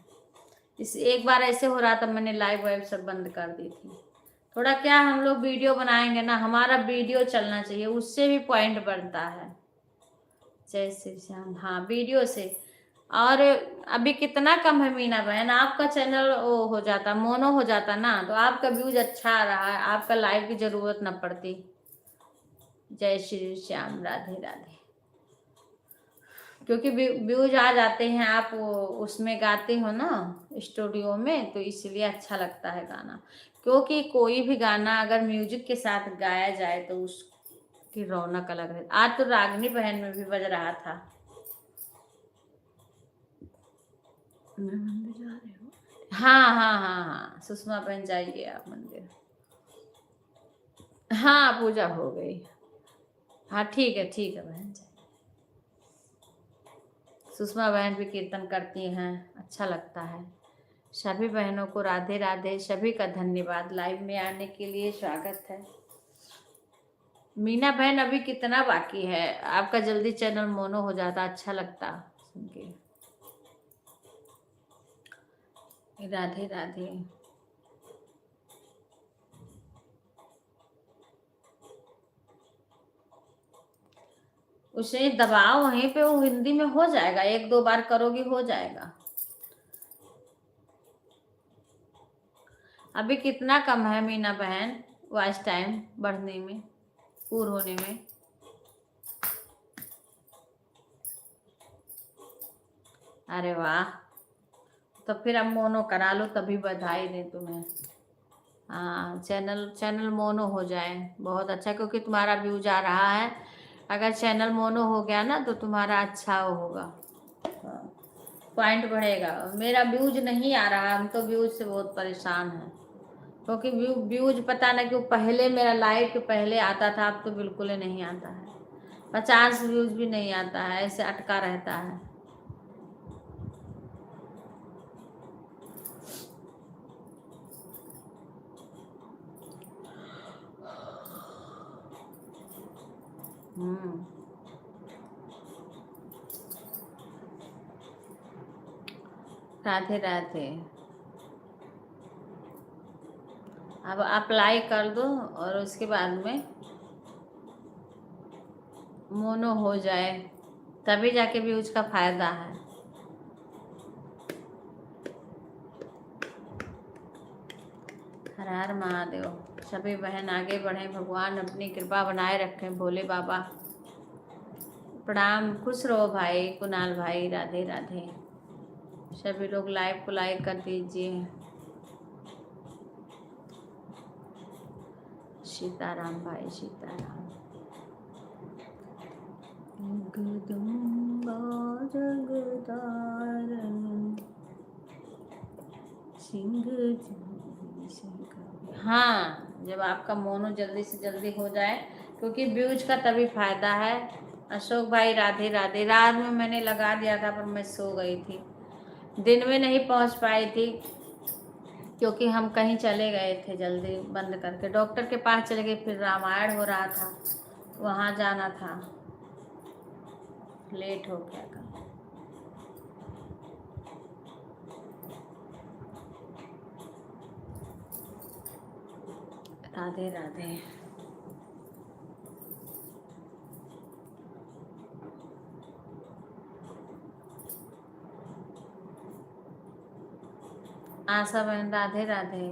इस एक बार ऐसे हो रहा था, मैंने लाइव वाइव सब बंद कर दी थी। थोड़ा क्या हम लोग वीडियो बनाएंगे ना, हमारा वीडियो चलना चाहिए, उससे भी पॉइंट बनता है। जय श्री श्याम। हाँ वीडियो से। और अभी कितना कम है मीना बहन, आपका चैनल वो हो जाता, मोनो हो जाता ना, तो आपका व्यूज अच्छा आ रहा है, आपका लाइव की जरूरत न पड़ती। जय श्री श्याम, राधे राधे। क्योंकि व्यूज आ जाते हैं, आप उसमें गाते हो ना स्टूडियो में, तो इसलिए अच्छा लगता है गाना। क्योंकि कोई भी गाना अगर म्यूजिक के साथ गाया जाए तो उसकी रौनक अलग है। आज तो रागनी बहन में भी बज रहा था। मंदिर जा रहे हो? हाँ हाँ हाँ हाँ, सुषमा बहन जाइए आप मंदिर। हाँ पूजा हो गई। हाँ ठीक है बहन जी। सुषमा बहन भी कीर्तन करती हैं, अच्छा लगता है। सभी बहनों को राधे राधे, सभी का धन्यवाद लाइव में आने के लिए, स्वागत है। मीना बहन अभी कितना बाकी है आपका? जल्दी चैनल मोनो हो जाता, अच्छा लगता सुन के। राधे राधे। उसे दबाओ वहीं पे, वो हिंदी में हो जाएगा, 1-2 बार करोगी हो जाएगा। अभी कितना कम है मीना बहन वॉइस टाइम बढ़ने में, पूर्ण होने में? अरे वाह, तो फिर अब मोनो करा लो, तभी बधाई दें तुम्हें। हाँ चैनल मोनो हो जाए बहुत अच्छा, क्योंकि तुम्हारा व्यूज आ रहा है। अगर चैनल मोनो हो गया ना तो तुम्हारा अच्छा होगा, पॉइंट बढ़ेगा। मेरा व्यूज नहीं आ रहा, हम तो व्यूज से बहुत परेशान हैं। क्योंकि व्यूज पता नहीं क्यों, पहले मेरा लाइव के पहले आता था, अब तो बिल्कुल ही नहीं आता है। 50 व्यूज भी नहीं आता है, ऐसे अटका रहता है। राधे राधे। अब अप्लाई कर दो और उसके बाद में मोनो हो जाए, तभी जाके भी उसका फायदा है। हर हर महादेव। सभी बहन आगे बढ़े, भगवान अपनी कृपा बनाए रखें, भोले बाबा। प्रणाम, खुश रहो भाई कुणाल भाई, राधे राधे। सभी लोग लाइव को लाइक कर दीजिए। सीताराम भाई, सीताराम। जगदम्बा जगदारण सिंह। हाँ, जब आपका मोनो जल्दी से जल्दी हो जाए, क्योंकि व्यूज का तभी फायदा है। अशोक भाई राधे राधे। रात में मैंने लगा दिया था पर मैं सो गई थी, दिन में नहीं पहुंच पाई थी, क्योंकि हम कहीं चले गए थे जल्दी बंद करके, डॉक्टर के पास चले गए, फिर रामायण हो रहा था, वहाँ जाना था, लेट हो गया था। राधे राधे। आशा बहन राधे राधे।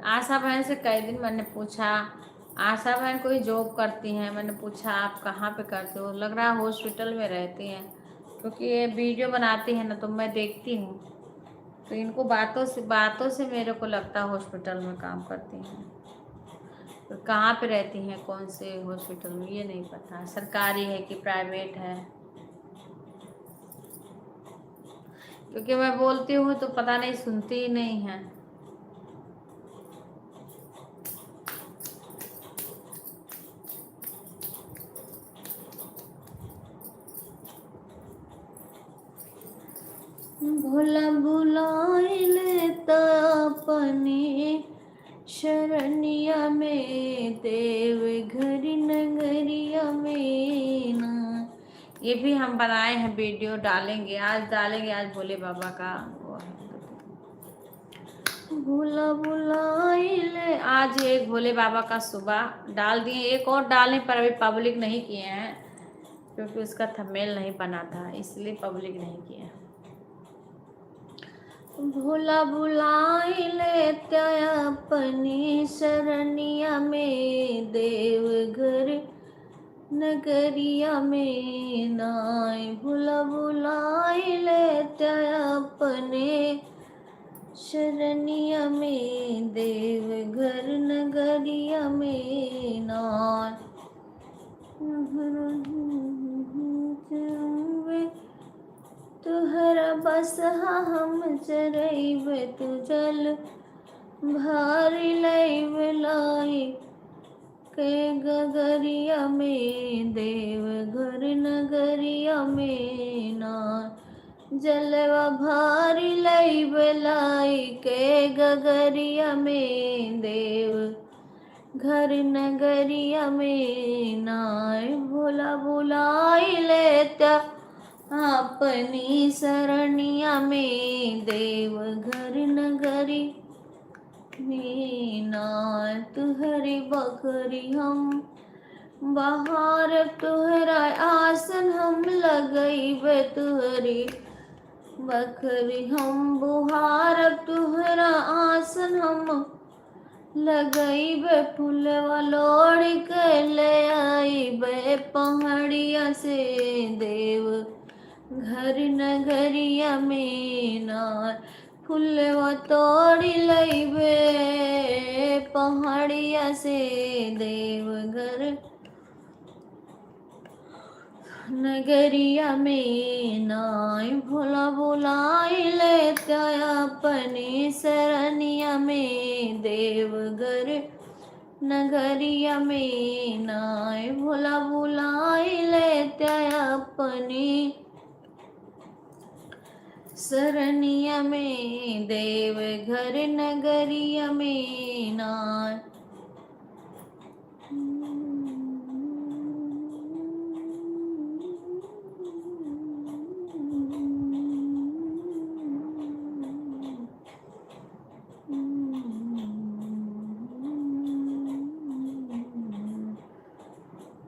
आशा बहन से कई दिन मैंने पूछा, आशा बहन कोई जॉब करती हैं, मैंने पूछा आप कहाँ पे करते हो, लग रहा है हॉस्पिटल में रहती हैं, क्योंकि ये वीडियो बनाती है ना तो मैं देखती हूँ, तो इनको बातों से मेरे को लगता है हॉस्पिटल में काम करती हैं। तो कहाँ पे रहती हैं, कौन से हॉस्पिटल में, ये नहीं पता, सरकारी है कि प्राइवेट है, क्योंकि मैं बोलती हूँ तो पता नहीं सुनती ही नहीं है। भोला बुलाइले अपने शरणिया में, देव घरी नगरिया में ना। ये भी हम बनाए हैं, वीडियो डालेंगे, आज डालेंगे, आज भोले बाबा का वो है। भूला भुलाइले। आज एक भोले बाबा का सुबह डाल दिए, एक और डालने पर अभी पब्लिक नहीं किए हैं क्योंकि उसका थंबनेल नहीं बना था, इसलिए पब्लिक नहीं किए हैं। भोला भुलाइले त्या अपनी शरणिया में, देवघर नगरिया में नाय। भोला भुलाइले त्या अपने शरणिया में, देवघर नगरिया में नाय। तुहरा बसहा हम चरैब, तू जल भारी लैब लाई के गगरिया में, देवघर नगरिया में ना। जलवा भारी लैब लाई के गगरिया में, देव घर नगरिया में नाय। भोला भुलाइले त्या अपनी शरणिया में, देवघर नगरी में नाय। तुहरी बकरी हम बहार, तुहरा आसन हम लगैब, तुहरी बकरी हम बुहार, तुहरा आसन हम लगैब। फूलवा लोड़ के ले आइब पहाड़िया से, देव घर नगरिया में नार। फूलवा तोड़ी लैबे पहाड़िया से, देवघर नगरिया में नाय। भोला भुलाइले त्या अपनी शरणिया में, देवघर नगरिया में नाय। भोला भुलाइले त्या अपनी शरणिया में, देवघर नगरिया में नाय।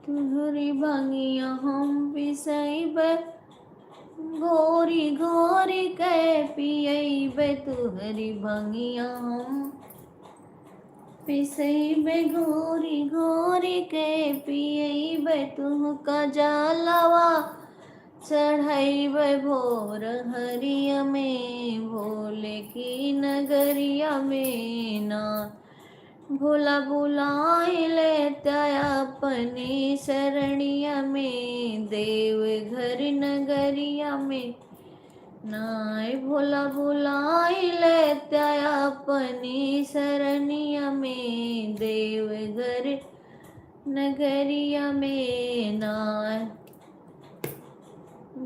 तुहरी भंगिया हम पिसैब, घोरी घोरी के पियैब। तुहरी भंगिया हम पिसैब, घोरी घोरी के पियैब। तुहका जलवा चढ़ैब भोर हरिया में, भोले की नगरिया में ना। भोला भुलाइले त्या अपनी शरणिया में, देवघर नगरिया में नाय। भोला भुलाइले त्या अपनी शरणिया में, देवघर नगरिया में नाय।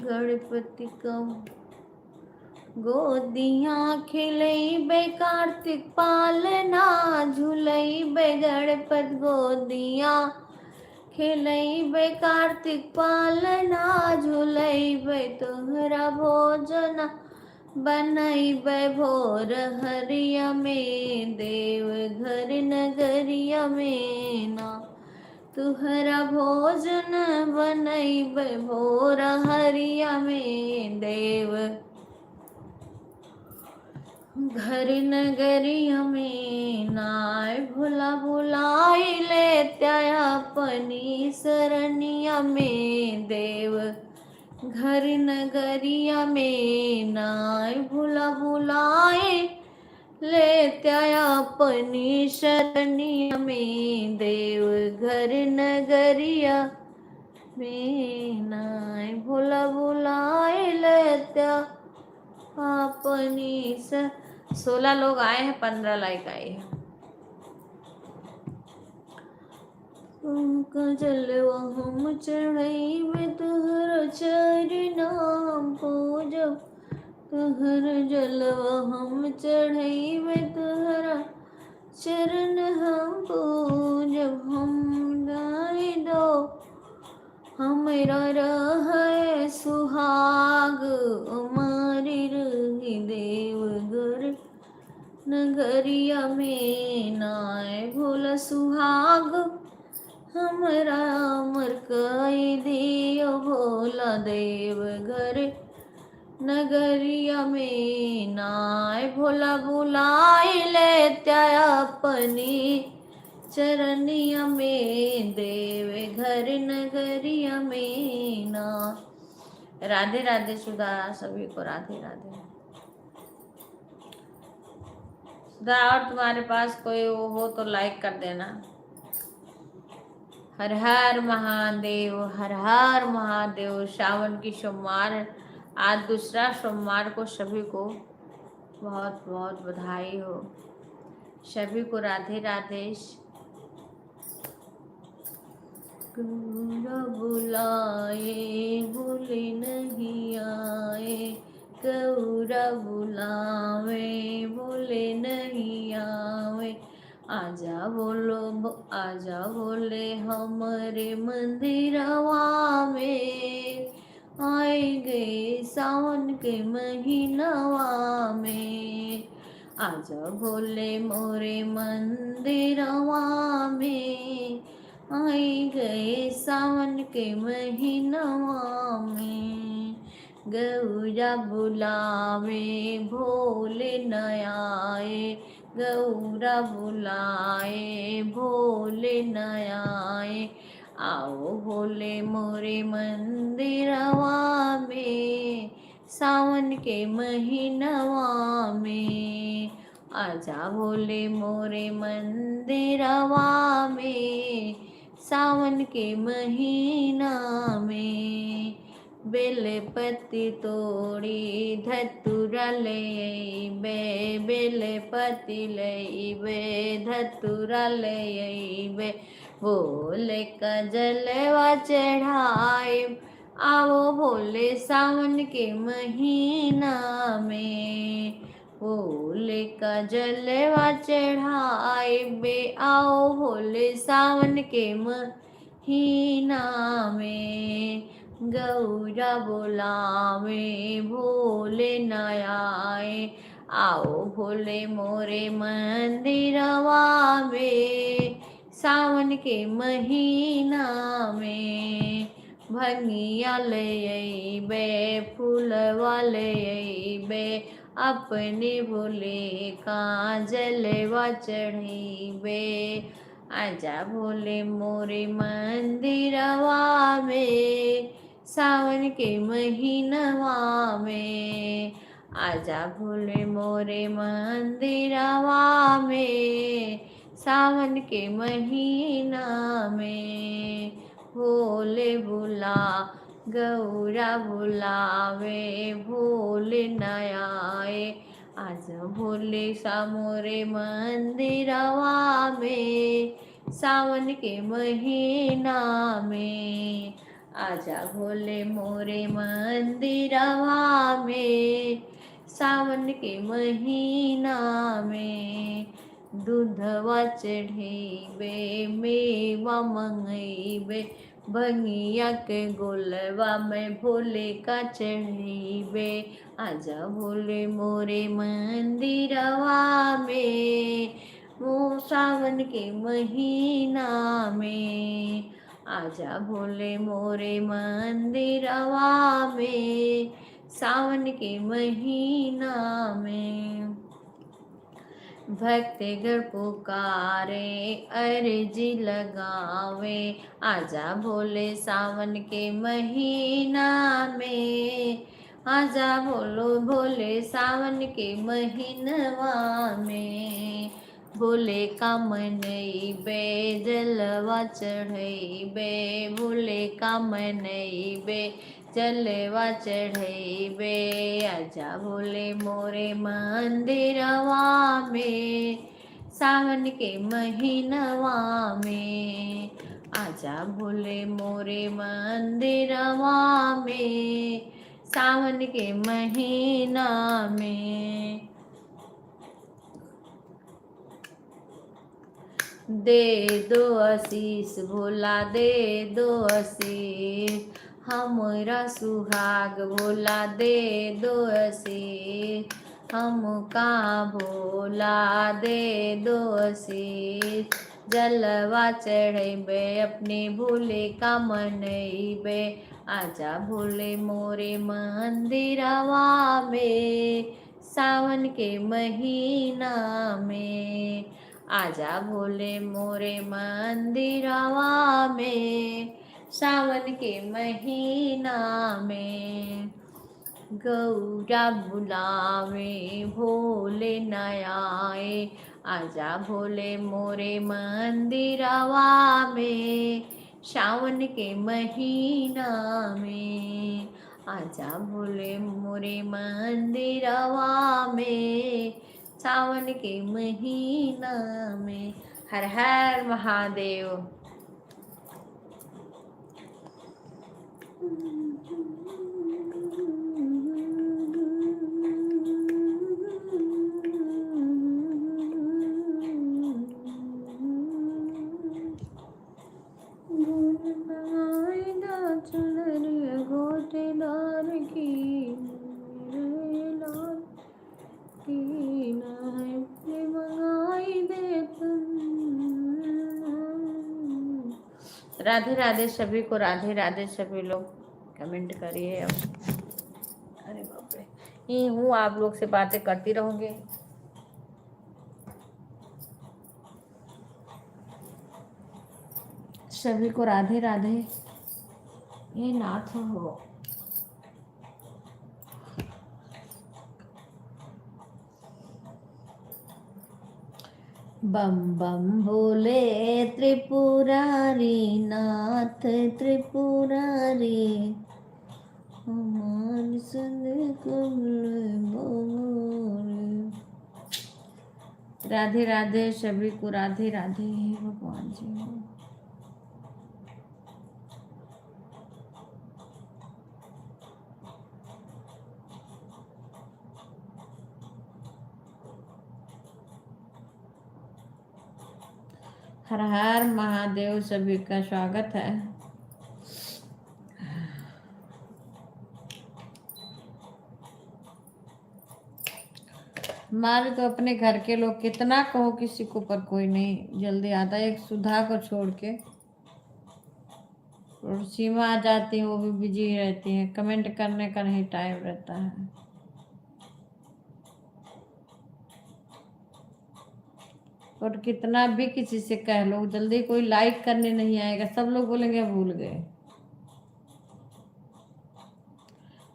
गणपति कब गोदिया खिलैबे, कार्तिक पालना झुलैबे। गणपत गोदिया खिलैबे, कार्तिक पालना झुलैबे। तोहरा भोजना बनैबे भोर हरिया में, देवघर नगरिया में ना। तुहरा भोजन बनैबे भोर हरिया में, देव घर नगरिया में नाय। भोला भुलाइले त्या अपनी शरणिया में, देव घर नगरिया में नाय। भोला भुलाइले त्या अपनी शरणिया में, देव घर नगरिया में नाय। भोला भुलाइले त्या अपनी 16 लोग आए हैं, 15 लाइक आए हैं। तुमका जलवा हम चढ़ैबे, तुहर चरना हम पूजब। तुहर जलवा हम चढ़ैबे, तुहरा चरण हम पूजब। हम गाय दो हमरा रहे सुहाग, अमारी रही देवघर नगरिया में नाय भोला सुहाग हमरा अमर कई दियो भोला देव घर नगरिया में नाय भोला बुलाए ले त्या अपनी चरनिया में देव घर नगरिया में ना। राधे राधे सुधा, सभी को राधे राधे। सुधा और तुम्हारे पास कोई वो हो तो लाइक कर देना। हर हर महादेव, हर हर महादेव। श्रावण की सोमवार, आज दूसरा सोमवार को सभी को बहुत बहुत बधाई हो। सभी को राधे राधे। गौरा बुलाए बोले नहीं आए, गौरा बुलावे बोले नहीं आवे, आजा बोले हमारे मंदिरवा में, आए गए सावन के महीनवा में, आजा बोले मोरे मंदिरवा में, आए गए सावन के महीनवा में, गौरा बुलावे भोले न आए, गौरा बुलाए भोले न आए, आओ भोले मोरे मंदिरवा में, सावन के महीनवा में, आजा भोले मोरे मंदिरवा में, सावन के महीना में, बेलपति तोड़ी धतुरा ले बे, बेलपति ले बे धतुरा ले बे, भोले का जलवा चढ़ाए, आओ भोले सावन के महीना में, भोले का जलवा चढ़ाए बे, आओ भोले सावन के महीना में, गौरा बुलावे भोले न आए, आओ भोले मोरे मंदिरवा में, सावन के महीना में, भंगिया ले बे फूलवा ले बे, अपने भोले का जलवा चढ़ीबे, आजा भोले मोरे मंदिरवा में, सावन के महीनवा में, आजा भोले मोरे मंदिरवा में, सावन के महीना में, भोले बुला गौरा बुलावे भोले न आए, आज भोले सा मोरे मंदिरवा में, सावन के महीना में, आजा भोले मोरे मंदिरवा में, सावन के महीना में, दूधवा चढ़ीबे मेवा मंगईबे, भंगिया के गोलवा में भोले का चढ़ीबे, आजा भोले मोरे मंदिरवा में, वो सावन के महीना में, आजा भोले मोरे मंदिरवा में, सावन के महीना में, भक्तगण पुकारे अर्जी लगावे, आजा भोले सावन के महीना में, आजा बोलो भोले सावन के महीनवा में, भोले का मनईबे जलवा चढ़ईबे, भोले का मनईबे जलवा चढ़ईबे, आजा भोले मोरे मंदिरवा में, सावन के महीनवा में, आजा भोले मोरे मंदिरवा में, सावन के महीना में, दे दो आशीष भोला दे दो आशीष, हमरा सुहाग भोला दे दो आशीष, हमका भोला दे दो आशीष, जलवा चढ़ेबे अपने भोले का मनइबे, आजा भोले मोरे मंदिरवा में, सावन के महीना में, आजा भोले मोरे मंदिरवा में, सावन के महीना में, गौरा बुलावे भोले न आए, आजा भोले मोरे मंदिरवा में, सावन के महीना में, आजा भोले मोरे मंदिरवा में, सावन के महीना में। हर हर महादेव। गोटेदार की लाल की मंगाई दे राधे राधे सभी को, राधे राधे सभी लोग कमेंट करिए। अब अरे बाप रे, ये हूँ, आप लोग से बातें करती रहूंगी। सभी को राधे राधे। ये नाथ हो। बम बम भोले त्रिपुरारी नाथ त्रिपुरारी, हमारी सुन राधे राधे सभी को, राधे राधे भगवान जी। हर हर महादेव सभी का स्वागत है। हमारे तो अपने घर के लोग कितना कहो किसी को, पर कोई नहीं जल्दी आता। एक सुधा को छोड़ के और सीमा आ जाती है, वो भी बिजी रहती है, कमेंट करने का नहीं टाइम रहता है। और कितना भी किसी से कह लो, जल्दी कोई लाइक करने नहीं आएगा, सब लोग बोलेंगे भूल गए।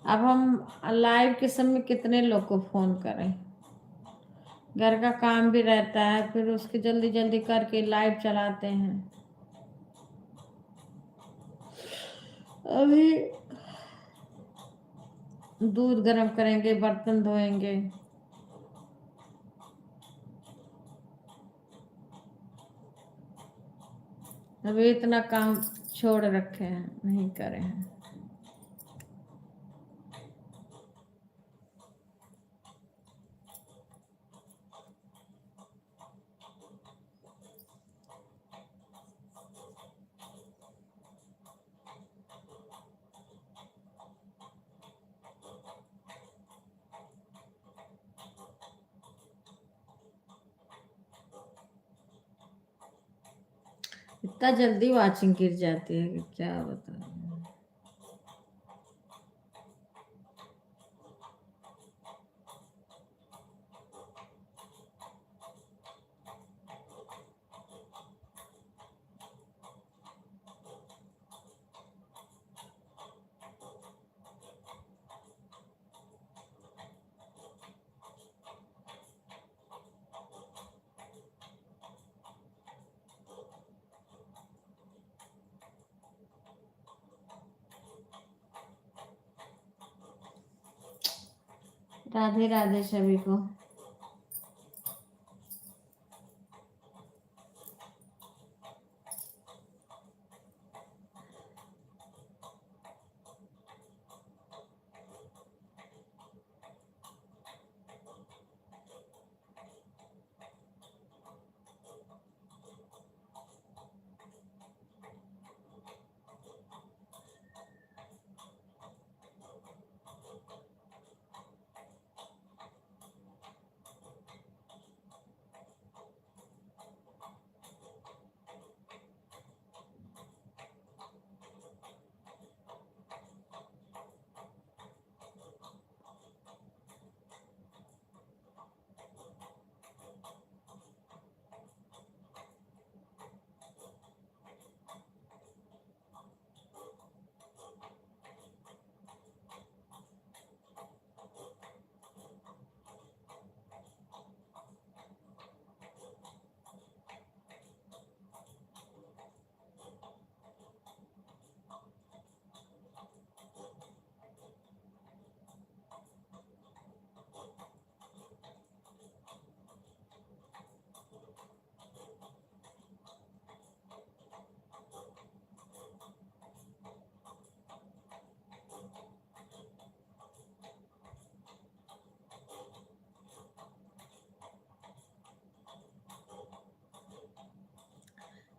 अब हम लाइव के समय कितने लोग को फोन करें, घर का काम भी रहता है, फिर उसके जल्दी जल्दी करके लाइव चलाते हैं। अभी दूध गर्म करेंगे, बर्तन धोएंगे, अभी इतना काम छोड़ रखे हैं, नहीं करे हैं। इतना जल्दी वाचिंग गिर जाती है कि क्या बताऊं। राधे राधे सभी को।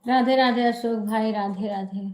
राधे राधे अशोक भाई, राधे राधे।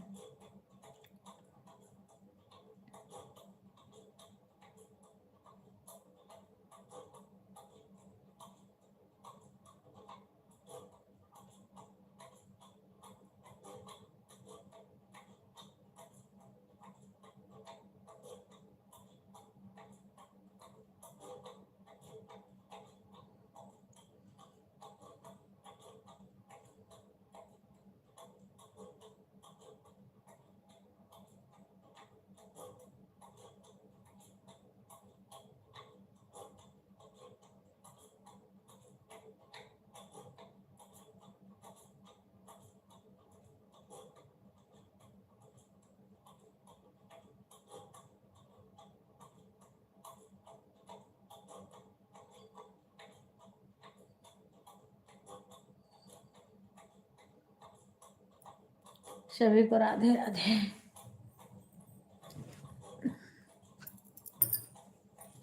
सभी को राधे राधे।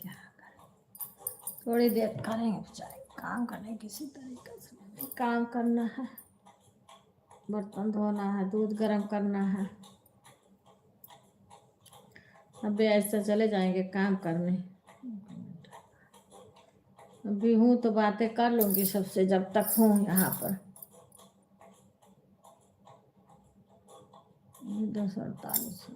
क्या करें, थोड़ी देर करेंगे बेचारे, काम करने किसी तरीके से, काम करना है, बर्तन धोना है, दूध गर्म करना है। अभी ऐसे चले जाएंगे काम करने। अभी हूँ तो बातें कर लूंगी सबसे, जब तक हूँ यहाँ पर। 10:48।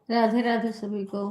राधे राधे सभी को।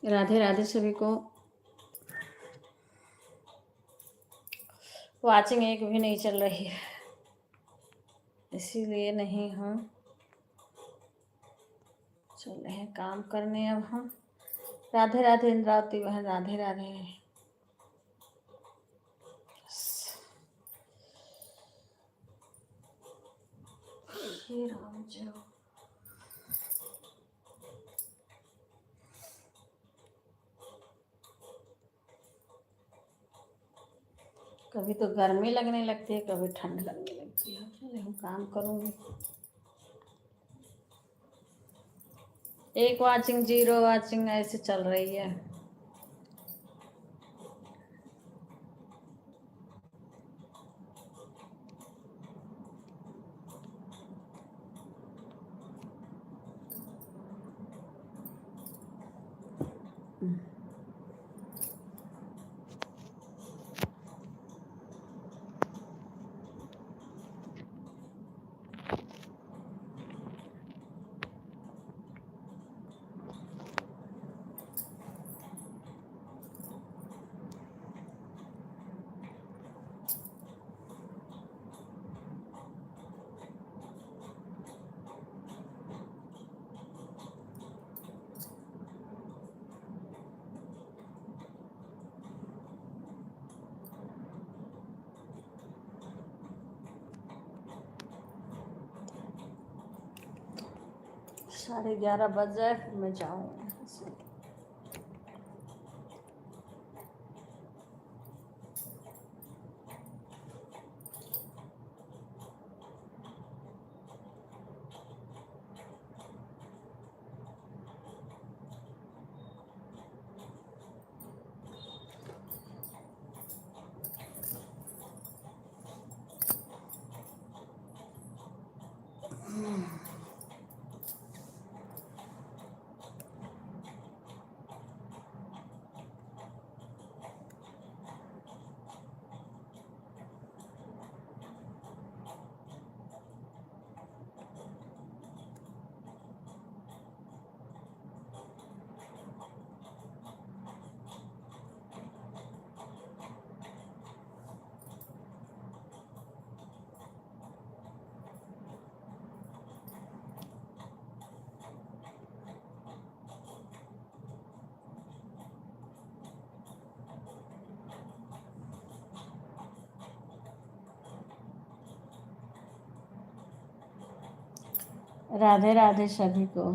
राधे राधे सभी को। वाचिंग एक भी नहीं चल रही है, इसीलिए नहीं हम चल रहे हैं काम करने अब हम। राधे राधे इंद्रावती बहन, राधे राधे। श्री राम जय। कभी तो गर्मी लगने लगती है, कभी ठंड लगने लगती है। चलिए हम काम करूँगी। एक वाचिंग, 0 वाचिंग, ऐसे चल रही है। साढ़े 11 बज जाए फिर मैं जाऊँ। राधे राधे सभी को।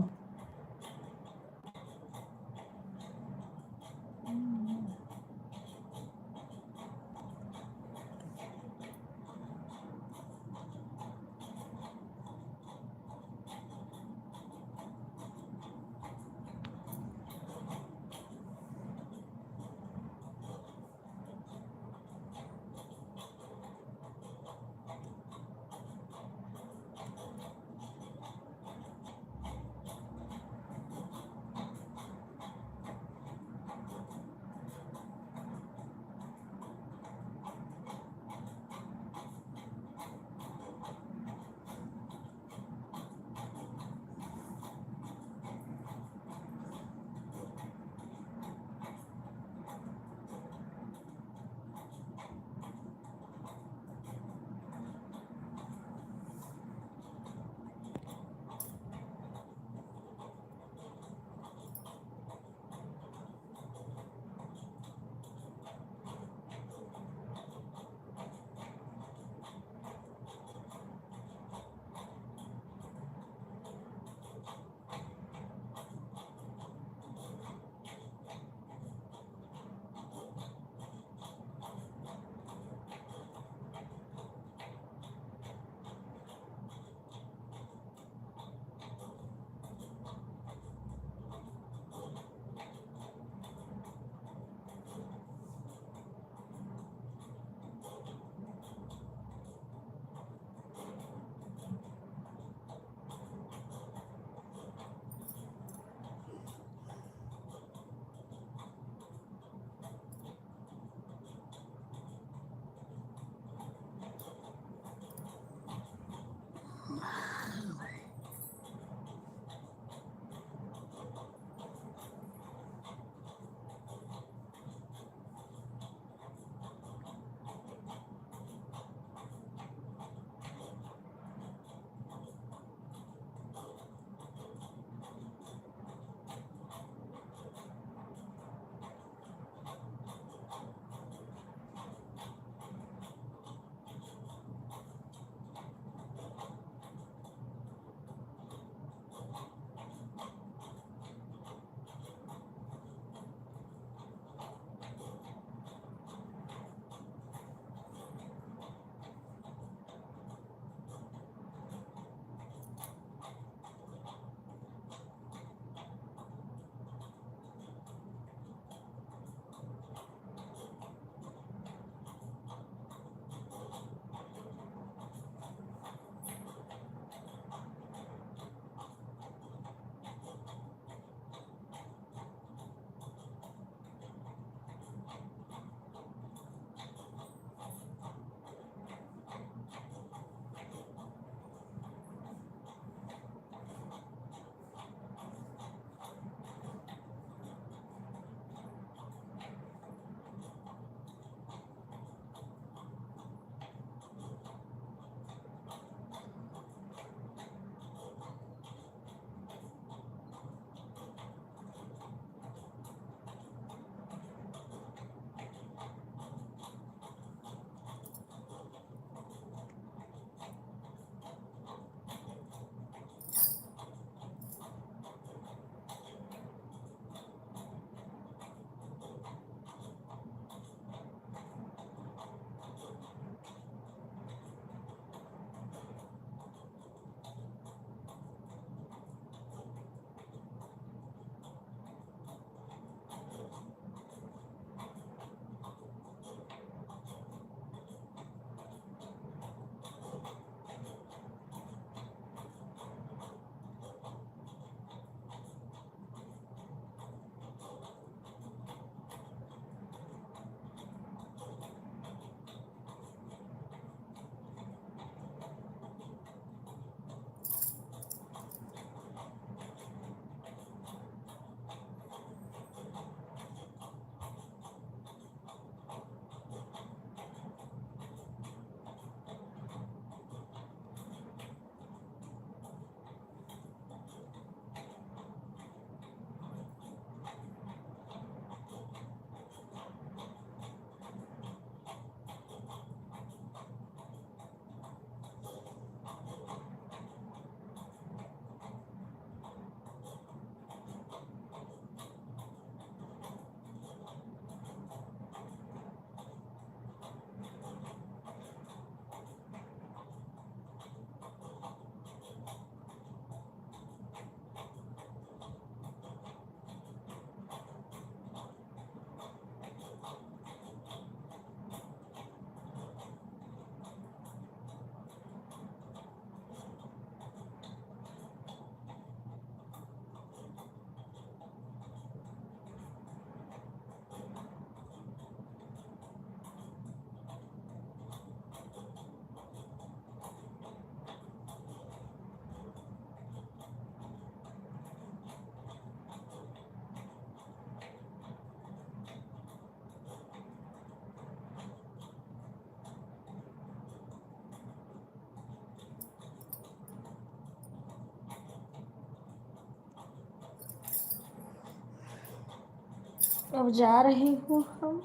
अब जा रही हूँ हम,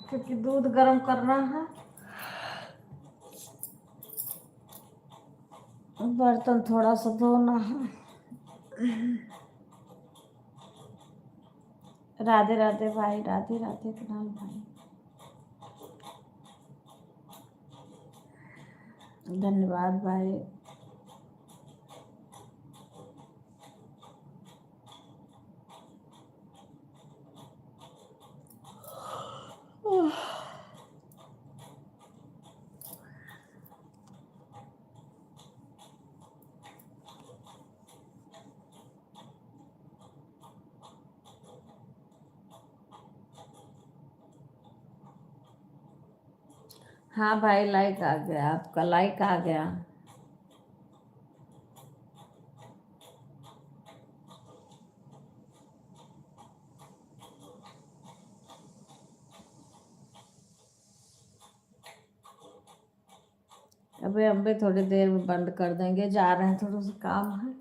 क्योंकि दूध गर्म करना है, बर्तन थोड़ा सा धोना है। राधे राधे भाई, राधे राधे कुणाल भाई, धन्यवाद भाई। हाँ भाई, लाइक आ गया, आपका लाइक आ गया। अबे अबे थोड़ी देर में बंद कर देंगे, जा रहे हैं, थोड़ा सा काम है।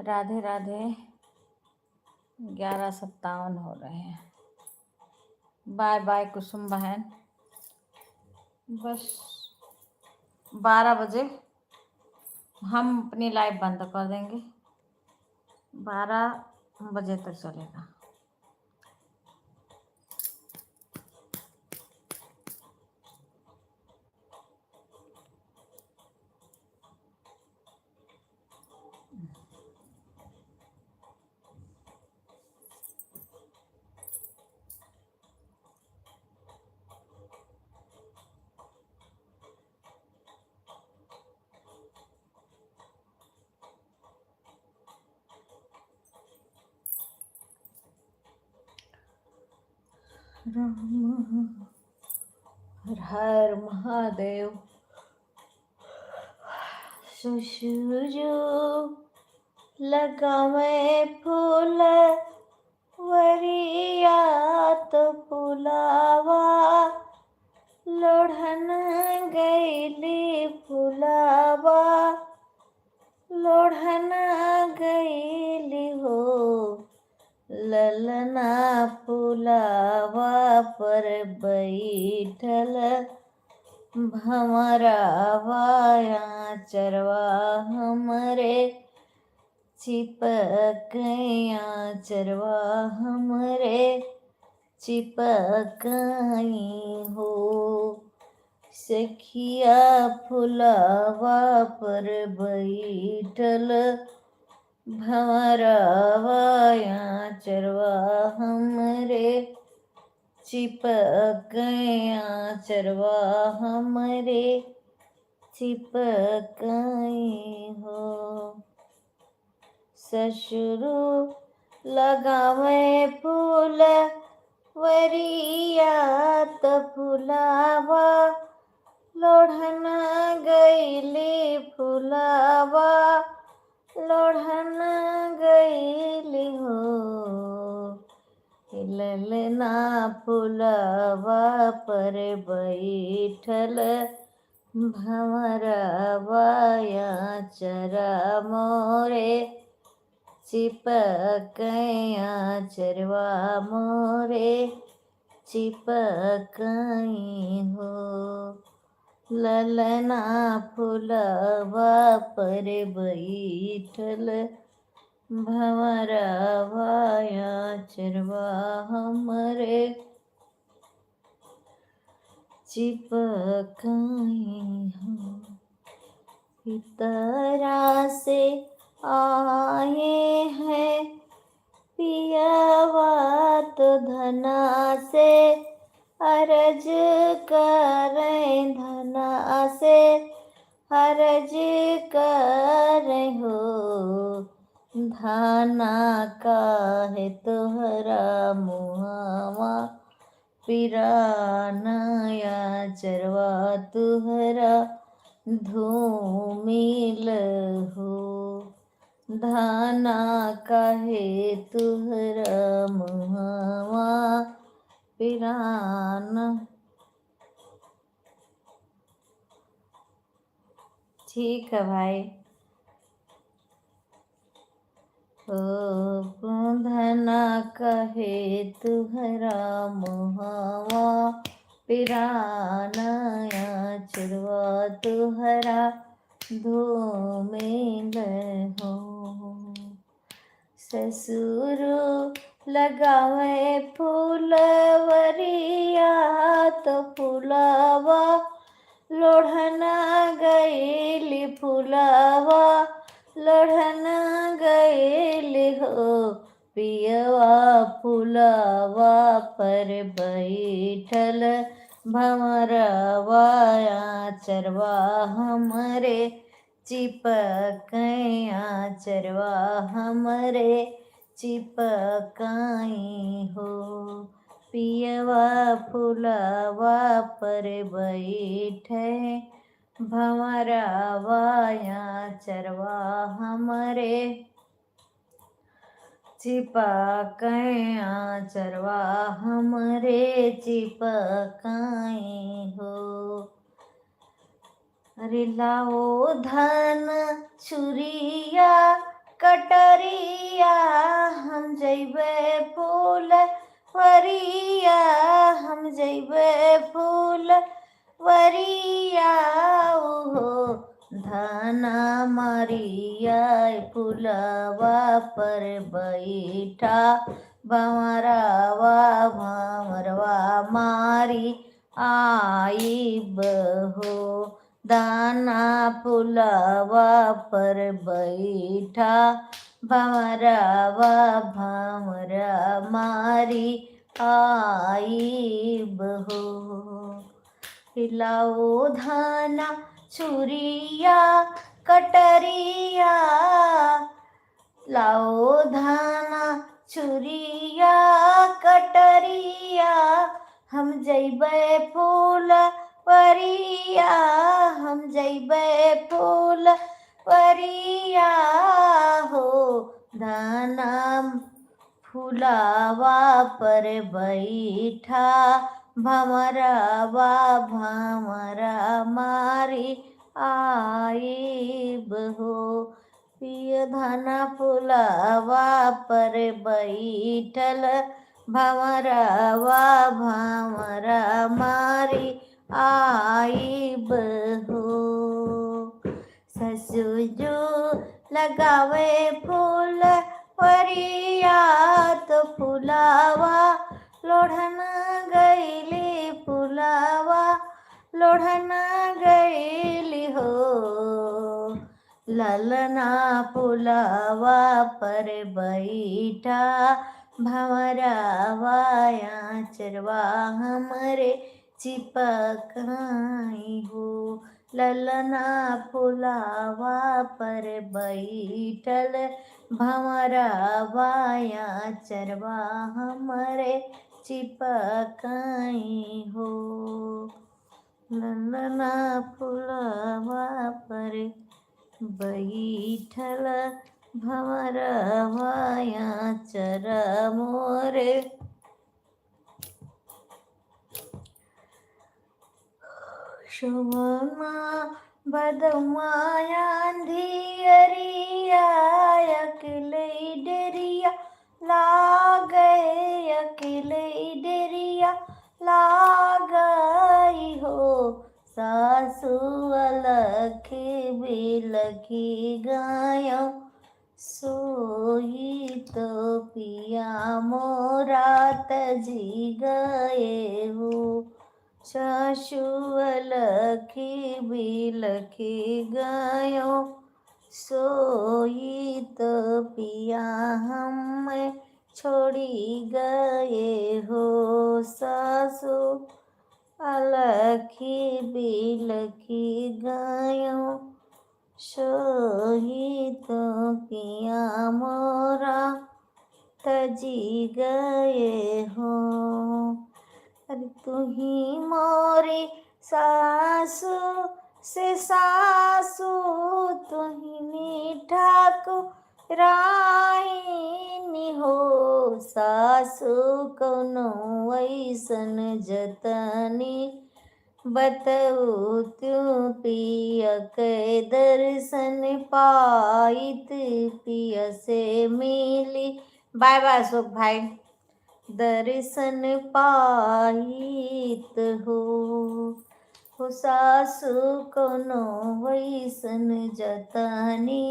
राधे राधे। 11:57 हो रहे हैं। बाय बाय कुसुम बहन। बस 12 बजे हम अपनी लाइव बंद कर देंगे। 12 बजे तक चलेगा। राम हर हर महादेव। ससुरो लगावे फूल वरिया तो फुलावा लोढ़न गईली फुलावा लोढ़न गईली हो ललना फुलावा पर बैठल भंवरावा चरवा हमरे चिपकैया चरवा हमरे चिपकई हो सखिया फुलावा पर बैठल भंवरावा चरवा हमरे चिपकैया चरवा हमरे चिपकई हो ससुरु लगावे फूल वरिया तो फुलावा लोढ़न गईली फुलावा लोढ़न गईली हो ललना फुलावा पर बैठल भंवरावा चरा मोरे चिपकैया चरवा मोरे चिपकई हो ललना फुलावा पर बैठल भंवरावा चरवा हमरे चिपकई हो पितरा से आए हैं पियावा तो धना से अरज करें धना से अरज करे हो धाना काहे तोहरा मुहावा पिरानया चरवा तुहरा धूमिल हो धाना काहे तुहरा मुहावा पिरान। ठीक है भाई। ओ धना कहे तुहरा मुहावा पिरानया चरवा तुहरा धूमिल हो ससुरो लगावे फूल वरिया तो फुलावा लोढ़न गईली फुलावा लोढ़न गईली हो पियवा फुलावा पर बैठल भंवरावा चरवा हमरे चिपकैया चरवा हमरे चिपकई हो पियवा फुलावा पर बैठे भंवरावा चरवा हमरे चिपकैया चरवा हमरे चिपकई हो अरे लाओ धन छुरिया कटरिया हम जइबे फूल वरिया हम जइबे फूल वरिया हो धना मरिया फुलवा पर बैठा भमरवा भमरवा मारी आई बहो दाना फुलवा पर बैठा भमरवा भमरा मारी आई बहो हिलाओ धाना छुरिया कटरिया लाओ धाना छुरिया कटरिया हम जइबे फूल वरिया हम जइबे फूल वरिया हो धाना फुलावा पर बैठा भमरवा भमरा मारी आई बहो पिय धना फुलावा पर बैठल भमरवा भमरा मारी आई बहो ससुजो लगावे फूल वरिया तो फुलावा लोढ़ना गईली फुलावा लोढ़ना गईली हो ललना फुलावा पर बैठा भमरवा चरवा हमरे चिपकाई हो ललना फुलावा पर बैठल भमरवा चरवा हमरे चिपकाई हो ललना फुलवा पर बैठल भमरवा चर मोरे शोभना बदमाया अंधियरिया अकेले डरिया लागे अकेले डरिया लागई हो सासु अलखी बिलखी गायो सोई तो पिया मोरा तजी गए हो सासु अलखी बिलखी गायो सोई तो पिया हम छोड़ी गए हो सासु अलखी बिलखी गायो सोई तो पिया मोरा तजी गए हो अरे तू ही मोरी सासु से सासु तू ही ठाकुर रानी हो सासु कौनो ऐसन जतनी बतऊ तू पिया के दर्शन पाइत पिया से मिली बाय बाय अशोक भाई दर्शन पाइत हो सासु कोनो वैसन जतनी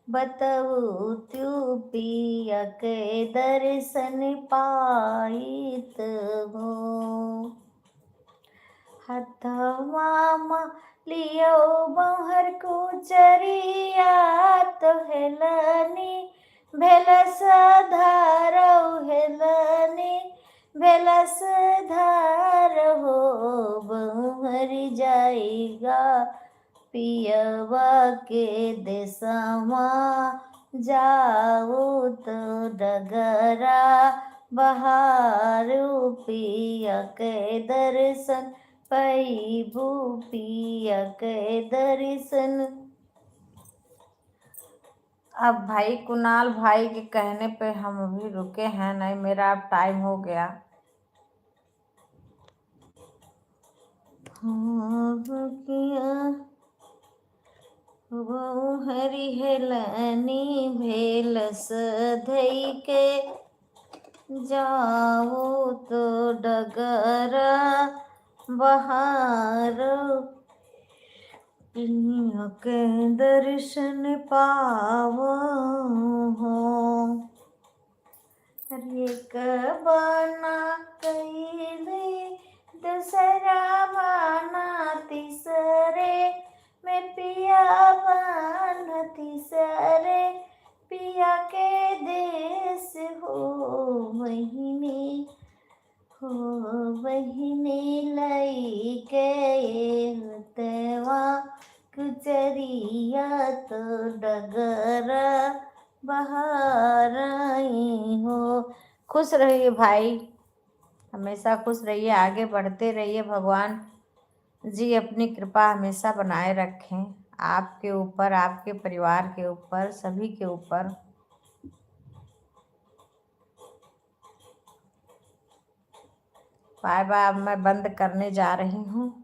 बतऊ त्यू पिया के दर्शन पाइत हो हथवा लियो बहर को चरिया तो हेलनी भेलस धारौ हेलनी भेलस धार हो बहर जाएगा पियवा के देसवा जाओ तो डगरा बहारू पिया के दर्शन पैबू पिया के दर्शन। अब भाई कुणाल भाई के कहने पे हम अभी रुके हैं, नहीं मेरा अब टाइम हो गया। हरी हेलनी भे जाओ तो डगरा बहारो, पिया के दर्शन पावो हो। रे कबाना कैले दूसरा बाना तीसरे में पिया बाना तीसरे, पिया के देश हो महीने, हो बहिने लई गए तवा कुचरिया तो डगरा बाहर आई हो। खुश रहिए भाई, हमेशा खुश रहिए, आगे बढ़ते रहिए। भगवान जी अपनी कृपा हमेशा बनाए रखें आपके ऊपर, आपके परिवार के ऊपर, सभी के ऊपर। Bye bye. अब मैं बंद करने जा रही हूँ।